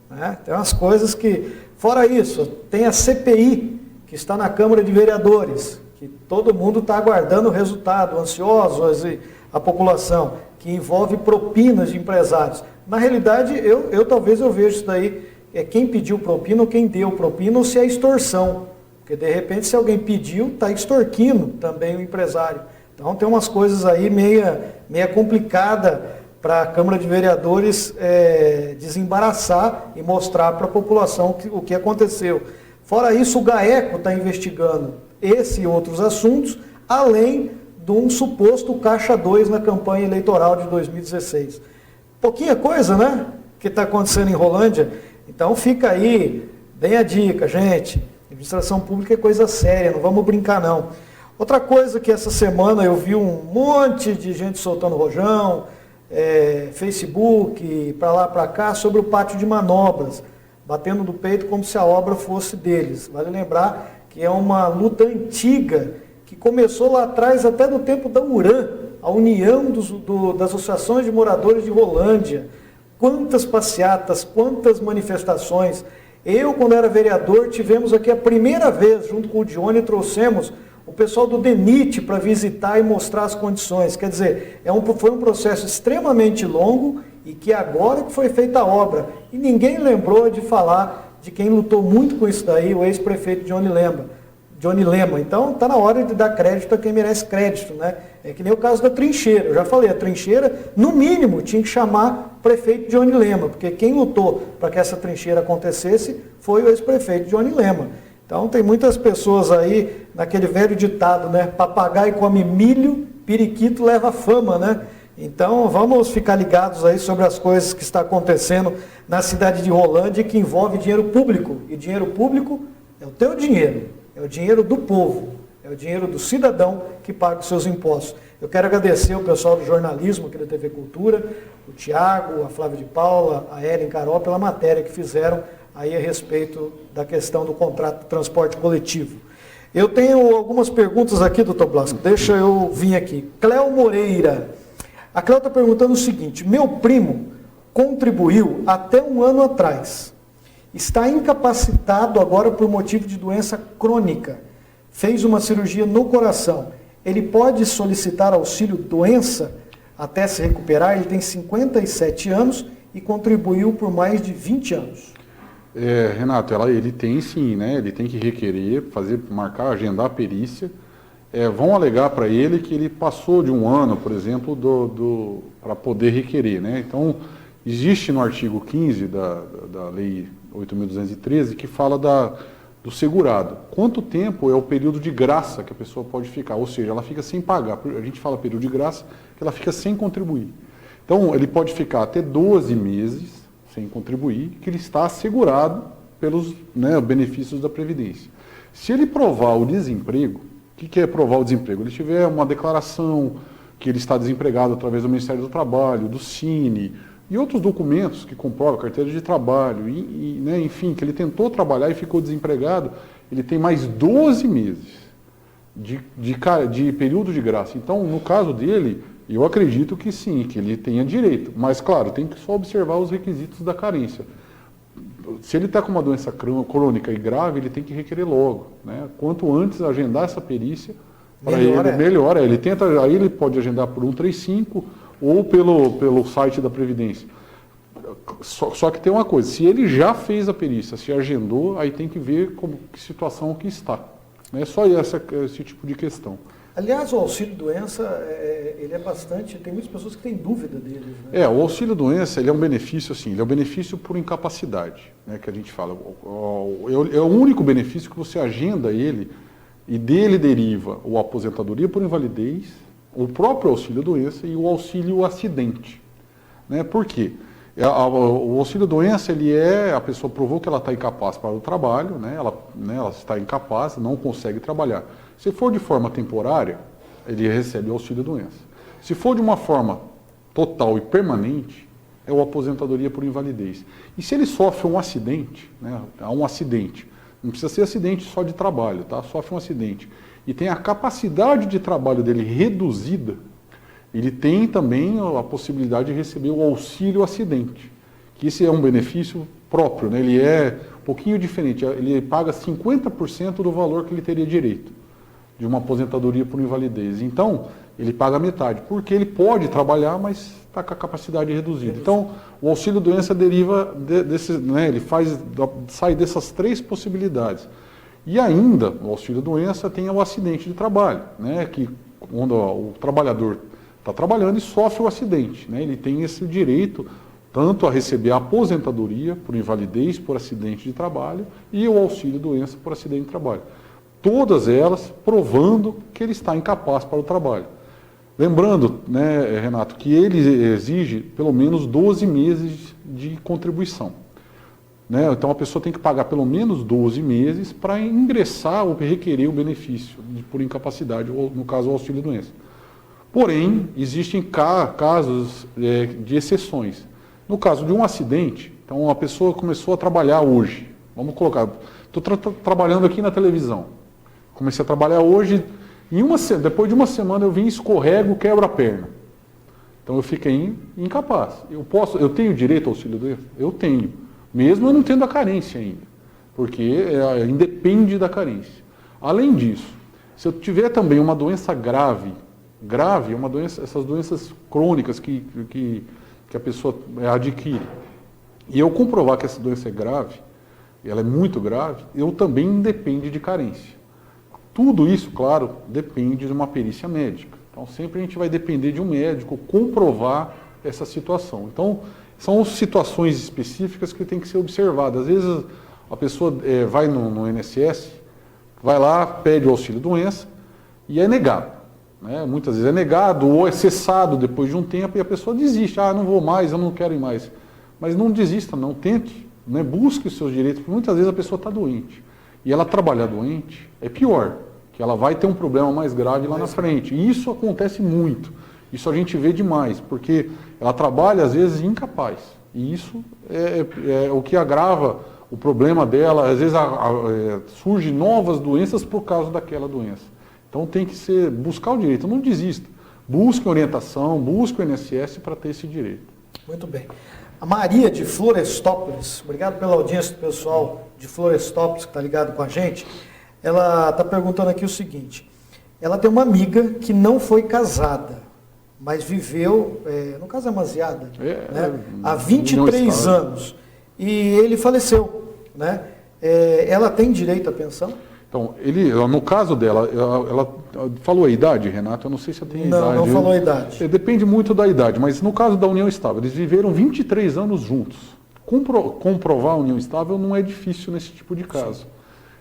né? Tem umas coisas que... Fora isso, tem a CPI, que está na Câmara de Vereadores, que todo mundo está aguardando o resultado, ansiosos, a população, que envolve propinas de empresários. Na realidade, talvez eu veja isso daí, quem pediu propina ou quem deu propina, ou se é extorsão. Porque, de repente, se alguém pediu, está extorquindo também o empresário. Então, tem umas coisas aí meia complicada para a Câmara de Vereadores desembaraçar e mostrar para a população o que aconteceu. Fora isso, o GAECO está investigando esse e outros assuntos, além de um suposto Caixa 2 na campanha eleitoral de 2016. Pouquinha coisa, né? Que está acontecendo em Rolândia. Então fica aí, bem a dica, gente. Administração pública é coisa séria, não vamos brincar não. Outra coisa que essa semana eu vi um monte de gente soltando rojão, Facebook, para lá, para cá, sobre o pátio de manobras, batendo no peito como se a obra fosse deles. Vale lembrar que é uma luta antiga, que começou lá atrás, até no tempo da URAM, a União das Associações de Moradores de Rolândia. Quantas passeatas, quantas manifestações. Eu, quando era vereador, tivemos aqui a primeira vez, junto com o Dione, trouxemos o pessoal do DENIT para visitar e mostrar as condições. Quer dizer, foi um processo extremamente longo e que agora que foi feita a obra. E ninguém lembrou de falar de quem lutou muito com isso daí, o ex-prefeito Johnny Lema. Então, está na hora de dar crédito a quem merece crédito, né? É que nem o caso da trincheira. Eu já falei, a trincheira, no mínimo, tinha que chamar o prefeito Johnny Lema, porque quem lutou para que essa trincheira acontecesse foi o ex-prefeito Johnny Lema. Então, tem muitas pessoas aí, naquele velho ditado, né? Papagaio come milho, periquito leva fama, né? Então, vamos ficar ligados aí sobre as coisas que está acontecendo na cidade de Rolândia, que envolve dinheiro público. E dinheiro público é o teu dinheiro, é o dinheiro do povo, é o dinheiro do cidadão que paga os seus impostos. Eu quero agradecer o pessoal do jornalismo aqui da TV Cultura, o Tiago, a Flávia de Paula, a Ellen Carol, pela matéria que fizeram aí a respeito da questão do contrato de transporte coletivo. Eu tenho algumas perguntas aqui, doutor Blasco, deixa eu vir aqui. Cléo Moreira. A Cléo está perguntando o seguinte: meu primo contribuiu até um ano atrás. Está incapacitado agora por motivo de doença crônica. fez uma cirurgia no coração, ele pode solicitar auxílio doença até se recuperar? Ele tem 57 anos e contribuiu por mais de 20 anos. Renato, ele tem sim, né? Ele tem que requerer, marcar, agendar a perícia. Vão alegar para ele que ele passou de um ano, por exemplo, para poder requerer, né? Então, existe no artigo 15 da Lei 8.213 que fala do segurado. Quanto tempo é o período de graça que a pessoa pode ficar? Ou seja, ela fica sem pagar. A gente fala período de graça, que ela fica sem contribuir. Então, ele pode ficar até 12 meses sem contribuir, que ele está assegurado pelos benefícios da Previdência. Se ele provar o desemprego, o que é provar o desemprego? Ele tiver uma declaração que ele está desempregado através do Ministério do Trabalho, do Cine, e outros documentos que comprovam carteira de trabalho, enfim, que ele tentou trabalhar e ficou desempregado, ele tem mais 12 meses de período de graça. Então, no caso dele, eu acredito que sim, que ele tenha direito. Mas, claro, tem que só observar os requisitos da carência. Se ele está com uma doença crônica e grave, ele tem que requerer logo, né? Quanto antes agendar essa perícia, para ele, melhor. Aí ele pode agendar por 135 ou pelo site da Previdência. Só que tem uma coisa, se ele já fez a perícia, se agendou, aí tem que ver que situação que está. Não é só esse tipo de questão. Aliás, o auxílio-doença, ele é bastante... Tem muitas pessoas que têm dúvida dele. Né? O auxílio-doença, ele é um benefício, assim, ele é um benefício por incapacidade, né, que a gente fala. É o único benefício que você agenda ele e dele deriva a aposentadoria por invalidez, o próprio auxílio-doença e o auxílio-acidente. Né? Por quê? O auxílio-doença, a pessoa provou que ela está incapaz para o trabalho, né? Ela está incapaz, não consegue trabalhar. Se for de forma temporária, ele recebe o auxílio-doença. Se for de uma forma total e permanente, é a aposentadoria por invalidez. E se ele sofre um acidente, né? Há um acidente, não precisa ser acidente só de trabalho, tá? Sofre um acidente, e tem a capacidade de trabalho dele reduzida, ele tem também a possibilidade de receber o auxílio-acidente, que esse é um benefício próprio, né? Ele é um pouquinho diferente, ele paga 50% do valor que ele teria direito, de uma aposentadoria por invalidez. Então, ele paga metade, porque ele pode trabalhar, mas está com a capacidade reduzida. Então, o auxílio-doença deriva ele sai dessas três possibilidades. E ainda, o auxílio-doença tem o acidente de trabalho, né? Que quando o trabalhador está trabalhando e sofre o acidente, né? Ele tem esse direito tanto a receber a aposentadoria por invalidez por acidente de trabalho e o auxílio-doença por acidente de trabalho. Todas elas provando que ele está incapaz para o trabalho. Lembrando, né, Renato, que ele exige pelo menos 12 meses de contribuição. Né? Então a pessoa tem que pagar pelo menos 12 meses para ingressar ou requerer o benefício por incapacidade, ou no caso o auxílio-doença. Porém, existem casos de exceções. No caso de um acidente, então a pessoa começou a trabalhar hoje, vamos colocar, estou trabalhando aqui na televisão, comecei a trabalhar hoje, depois de uma semana eu vim, escorrego, quebro a perna. Então eu fiquei incapaz. Eu tenho direito ao auxílio-doença? Eu tenho, mesmo eu não tendo a carência ainda, porque independe da carência. Além disso, se eu tiver também uma doença grave é uma doença, essas doenças crônicas que a pessoa adquire, e eu comprovar que essa doença é grave, ela é muito grave, eu também depende de carência. Tudo isso, claro, depende de uma perícia médica. Então, sempre a gente vai depender de um médico comprovar essa situação. Então, são situações específicas que têm que ser observadas. Às vezes, a pessoa vai no INSS, vai lá, pede o auxílio-doença e é negado. Né? Muitas vezes é negado ou é cessado depois de um tempo e a pessoa desiste. Não vou mais, eu não quero ir mais. Mas não desista, não tente, né? Busque os seus direitos, porque muitas vezes a pessoa está doente. E ela trabalhar doente é pior, que ela vai ter um problema mais grave lá na frente. E isso acontece muito. Isso a gente vê demais, porque ela trabalha às vezes incapaz. E isso é o que agrava o problema dela. Às vezes surgem novas doenças por causa daquela doença. Então tem que buscar o direito, não desista. Busque orientação, busque o INSS para ter esse direito. Muito bem. A Maria de Florestópolis, obrigado pela audiência do pessoal de Florestópolis que está ligado com a gente. Ela está perguntando aqui o seguinte, ela tem uma amiga que não foi casada, mas viveu, no caso é amaziada, né, há 23 anos, e ele faleceu, né? Ela tem direito à pensão? Então, no caso dela, ela falou a idade, Renato? Eu não sei se ela tem a idade. Não falou a idade. Depende muito da idade, mas no caso da união estável, eles viveram 23 anos juntos. Comprovar a união estável não é difícil nesse tipo de caso. Sim.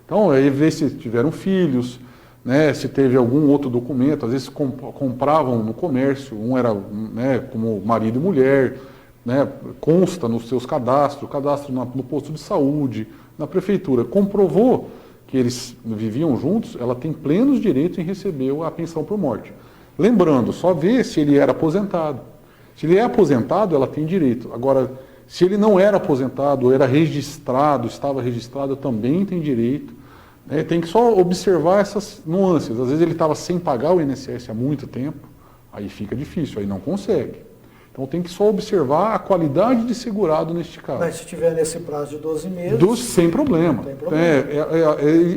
Então, aí ver se tiveram filhos, né, se teve algum outro documento, às vezes compravam no comércio, um era, né, como marido e mulher, né, consta nos seus cadastros, cadastro no posto de saúde, na prefeitura, comprovou que eles viviam juntos, ela tem plenos direitos em receber a pensão por morte. Lembrando, só ver se ele era aposentado. Se ele é aposentado, ela tem direito. Agora, se ele não era aposentado, ou era registrado, estava registrado, também tem direito. Tem que só observar essas nuances. Às vezes ele estava sem pagar o INSS há muito tempo, aí fica difícil, aí não consegue. Então tem que só observar a qualidade de segurado neste caso. Mas se tiver nesse prazo de 12 meses... Sem problema. Tem problema.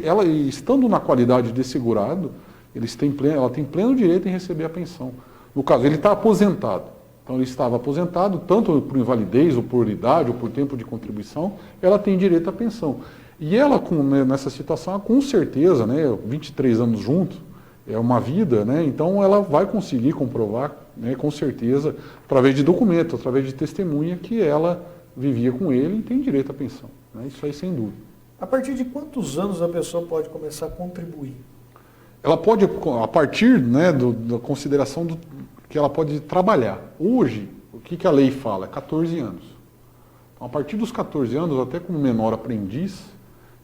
Ela estando na qualidade de segurado, ela tem pleno direito em receber a pensão. No caso, ele está aposentado. Então ele estava aposentado, tanto por invalidez, ou por idade, ou por tempo de contribuição, ela tem direito à pensão. E ela, nessa situação, com certeza, né, 23 anos juntos, é uma vida, né, então ela vai conseguir comprovar, né, com certeza, através de documento, através de testemunha, que ela vivia com ele e tem direito à pensão. Né, isso aí sem dúvida. A partir de quantos anos a pessoa pode começar a contribuir? Ela pode, a partir, né, da consideração que ela pode trabalhar. Hoje, o que a lei fala? 14 anos. Então, a partir dos 14 anos, até como menor aprendiz,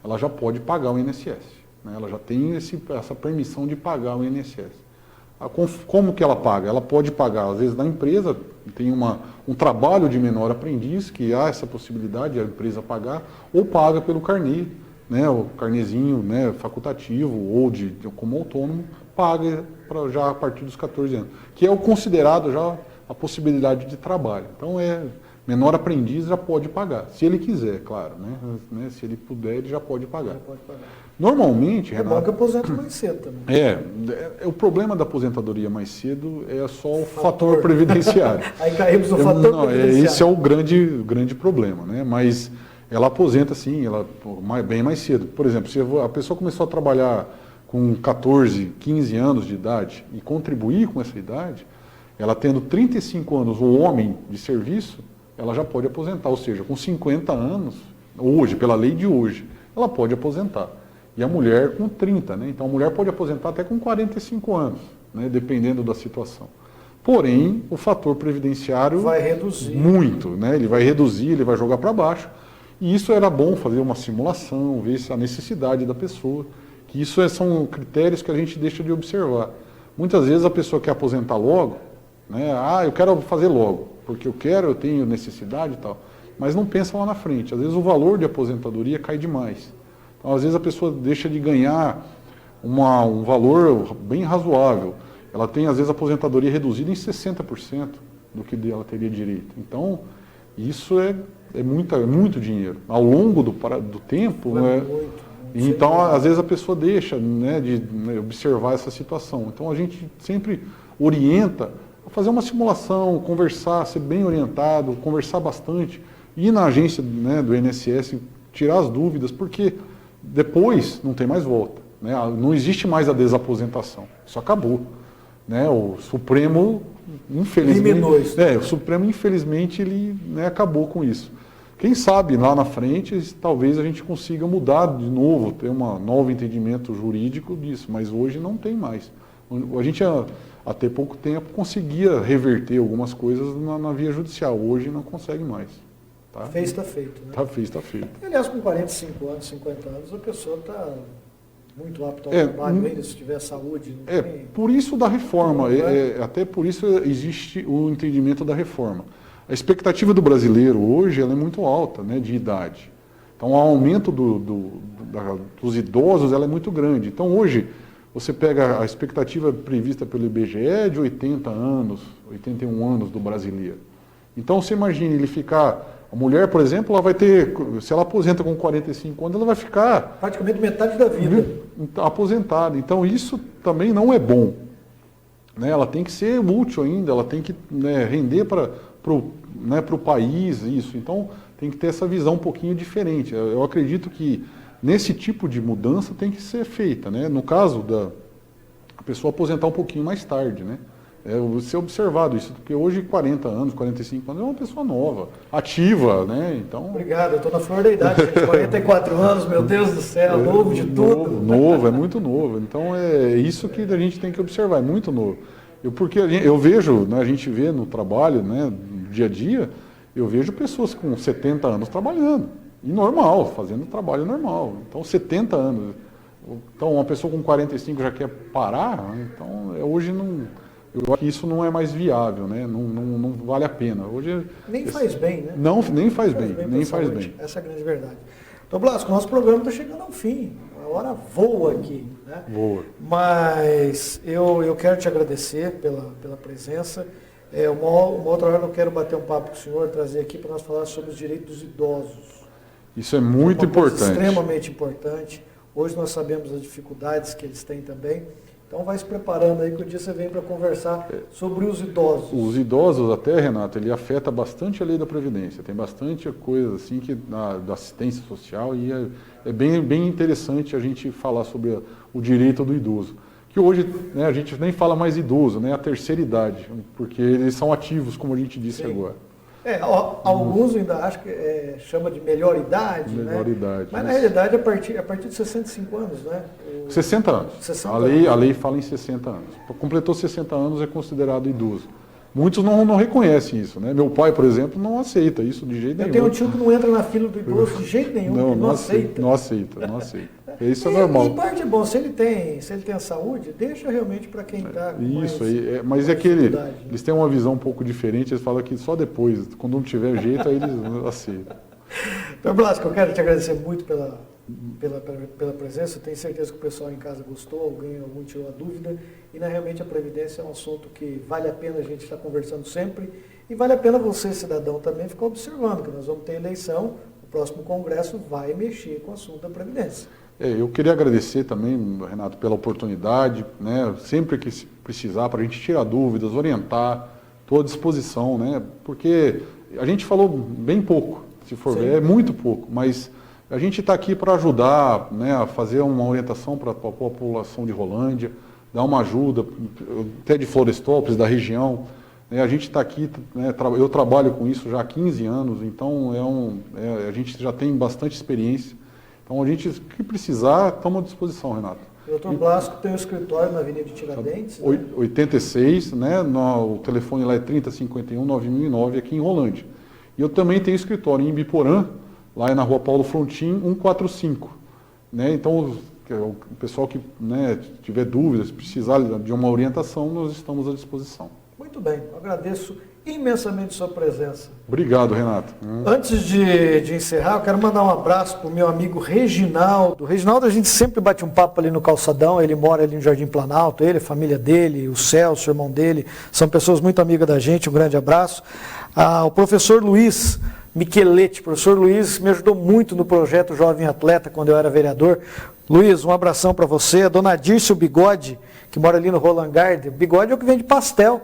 ela já pode pagar o INSS. Né? Ela já tem essa permissão de pagar o INSS. Como que ela paga? Ela pode pagar, às vezes, da empresa, tem um trabalho de menor aprendiz, que há essa possibilidade de a empresa pagar, ou paga pelo carnê, né? O carnezinho, né, facultativo, ou como autônomo, paga já a partir dos 14 anos, que é o considerado já a possibilidade de trabalho. Então, menor aprendiz já pode pagar, se ele quiser, claro, né? Se ele puder, ele já pode pagar. Normalmente, Renato, bom que aposenta mais cedo também. O problema da aposentadoria mais cedo é só o fator previdenciário. Aí caímos no fator previdenciário. Esse é o grande problema, né? Mas ela aposenta sim, bem mais cedo. Por exemplo, se a pessoa começou a trabalhar com 14, 15 anos de idade e contribuir com essa idade, ela tendo 35 anos, o homem de serviço, ela já pode aposentar, ou seja, com 50 anos, hoje, pela lei de hoje, ela pode aposentar. E a mulher com 30, né? Então a mulher pode aposentar até com 45 anos, né? Dependendo da situação. Porém, o fator previdenciário vai reduzir muito, né? Ele vai reduzir, ele vai jogar para baixo. E isso era bom fazer uma simulação, ver a necessidade da pessoa, que isso são critérios que a gente deixa de observar. Muitas vezes a pessoa quer aposentar logo, né? Eu quero fazer logo, porque eu tenho necessidade e tal, mas não pensa lá na frente. Às vezes o valor de aposentadoria cai demais. Então, às vezes a pessoa deixa de ganhar um valor bem razoável. Ela tem, às vezes, a aposentadoria reduzida em 60% do que ela teria direito. Então, isso é muito dinheiro. Ao longo do tempo, né? Então, às vezes a pessoa deixa, né, de observar essa situação. Então, a gente sempre orienta a fazer uma simulação, conversar, ser bem orientado, conversar bastante, ir na agência, né, do INSS, tirar as dúvidas, porque depois não tem mais volta, né? Não existe mais a desaposentação, isso acabou, né? O Supremo, infelizmente, ele, né, acabou com isso. Quem sabe lá na frente, talvez a gente consiga mudar de novo, ter um novo entendimento jurídico disso, mas hoje não tem mais. A gente, até pouco tempo, conseguia reverter algumas coisas na via judicial, hoje não consegue mais. Tá? Fez, está feito. Né? Está feito. Aliás, com 45 anos, 50 anos, a pessoa está muito apta ao trabalho, ainda se tiver saúde. Por isso da reforma, até por isso existe o entendimento da reforma. A expectativa do brasileiro hoje ela é muito alta, né, de idade. Então, o aumento dos idosos ela é muito grande. Então, hoje, você pega a expectativa prevista pelo IBGE de 80 anos, 81 anos do brasileiro. Então, você imagina ele ficar A mulher, por exemplo, ela vai ter, se ela aposenta com 45 anos, ela vai ficar praticamente metade da vida aposentada. Então isso também não é bom. Né? Ela tem que ser útil ainda, ela tem que, né, render para o país, isso. Então tem que ter essa visão um pouquinho diferente. Eu acredito que nesse tipo de mudança tem que ser feita. Né? No caso da pessoa aposentar um pouquinho mais tarde, né? Ser observado isso, porque hoje 40 anos, 45 anos é uma pessoa nova, ativa, né? Então... Obrigado, eu estou na flor da idade, gente, 44 anos, meu Deus do céu, novo de tudo. Novo, é muito novo. Então é isso que a gente tem que observar, é muito novo. Porque eu vejo, né, a gente vê no trabalho, né, no dia a dia, eu vejo pessoas com 70 anos trabalhando, e normal, fazendo trabalho normal. Então 70 anos. Então uma pessoa com 45 já quer parar, então hoje não... Eu acho que isso não é mais viável, né? Não vale a pena. Hoje, nem faz bem, né? Não, nem faz bem, nem faz bem. Essa é a grande verdade. Então, Blasco, nosso programa está chegando ao fim. A hora voa aqui, né? Voa. Mas eu quero te agradecer pela presença. Uma outra hora eu quero bater um papo com o senhor, trazer aqui para nós falar sobre os direitos dos idosos. Isso é muito importante. Extremamente importante. Hoje nós sabemos as dificuldades que eles têm também. Então vai se preparando aí que o dia você vem para conversar sobre os idosos. Os idosos até, Renato, ele afeta bastante a lei da Previdência. Tem bastante coisa assim que da assistência social e é bem interessante a gente falar sobre o direito do idoso. Que hoje, né, a gente nem fala mais idoso, né, a terceira idade, porque eles são ativos, como a gente disse. Sim. Agora. Alguns ainda acham que chama de melhor idade, melhor, né? Idade. Mas na realidade é a partir de 65 anos, né? 60 anos. 60 a lei fala em 60 anos. Completou 60 anos é considerado idoso. Muitos não reconhecem isso, né? Meu pai, por exemplo, não aceita isso de jeito nenhum. Eu tenho um tio que não entra na fila do idoso de jeito nenhum, não aceita. Não aceita. Isso é normal. E parte é bom, se ele tem a saúde, deixa realmente para quem está com isso aí, mas é que eles têm uma visão um pouco diferente, eles falam que só depois, quando não tiver jeito, aí eles aceitam. Então, Blasco, eu quero te agradecer muito pela presença. Eu tenho certeza que o pessoal em casa gostou, algum tirou a dúvida. E realmente a Previdência é um assunto que vale a pena a gente estar conversando sempre. E vale a pena você, cidadão, também ficar observando, que nós vamos ter eleição, o próximo Congresso vai mexer com o assunto da Previdência. Eu queria agradecer também, Renato, pela oportunidade, né? Sempre que precisar, para a gente tirar dúvidas, orientar, estou à disposição, né? Porque a gente falou bem pouco, se for ver, é muito pouco, mas a gente está aqui para ajudar, né, a fazer uma orientação para a população de Rolândia, dar uma ajuda, até de Florestópolis, da região. A gente está aqui, né, eu trabalho com isso já há 15 anos, então a gente já tem bastante experiência. Então a gente, que precisar, estamos à disposição, Renato. O Dr. Blasco tem um escritório na Avenida de Tiradentes. 86, né, o telefone lá é 3051-9009, aqui em Rolândia. E eu também tenho escritório em Ibiporã, lá é na Rua Paulo Frontin, 145. Né? Então, o pessoal que, né, tiver dúvidas, precisar de uma orientação, nós estamos à disposição. Muito bem, eu agradeço imensamente sua presença. Obrigado, Renato. Antes de encerrar, eu quero mandar um abraço para o meu amigo Reginaldo. O Reginaldo, a gente sempre bate um papo ali no calçadão, ele mora ali no Jardim Planalto, ele, a família dele, o Celso, o irmão dele, são pessoas muito amigas da gente, um grande abraço. O professor Luiz Micheletti, o professor Luiz me ajudou muito no projeto Jovem Atleta, quando eu era vereador. Luiz, um abração para você. A dona Dirce, o Bigode, que mora ali no Roland Garden. O Bigode é o que vende pastel,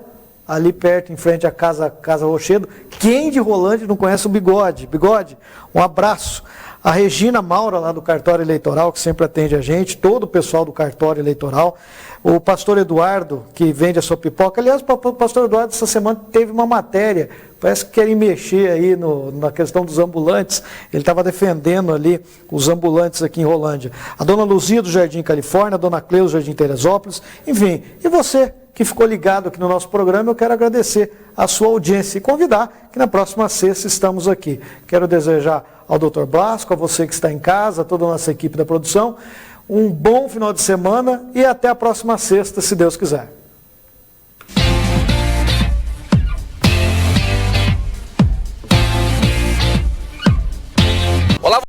ali perto, em frente à Casa Rochedo. Quem de Rolândia não conhece o Bigode? Bigode, um abraço. A Regina Maura, lá do Cartório Eleitoral, que sempre atende a gente, todo o pessoal do Cartório Eleitoral. O pastor Eduardo, que vende a sua pipoca. Aliás, o pastor Eduardo, essa semana, teve uma matéria, parece que querem mexer aí na questão dos ambulantes. Ele estava defendendo ali os ambulantes aqui em Rolândia. A dona Luzia, do Jardim Califórnia, a dona Cleusa, do Jardim Teresópolis. Enfim, e você que ficou ligado aqui no nosso programa, eu quero agradecer a sua audiência e convidar que na próxima sexta estamos aqui. Quero desejar ao Dr. Blasco, a você que está em casa, a toda a nossa equipe da produção, um bom final de semana e até a próxima sexta, se Deus quiser.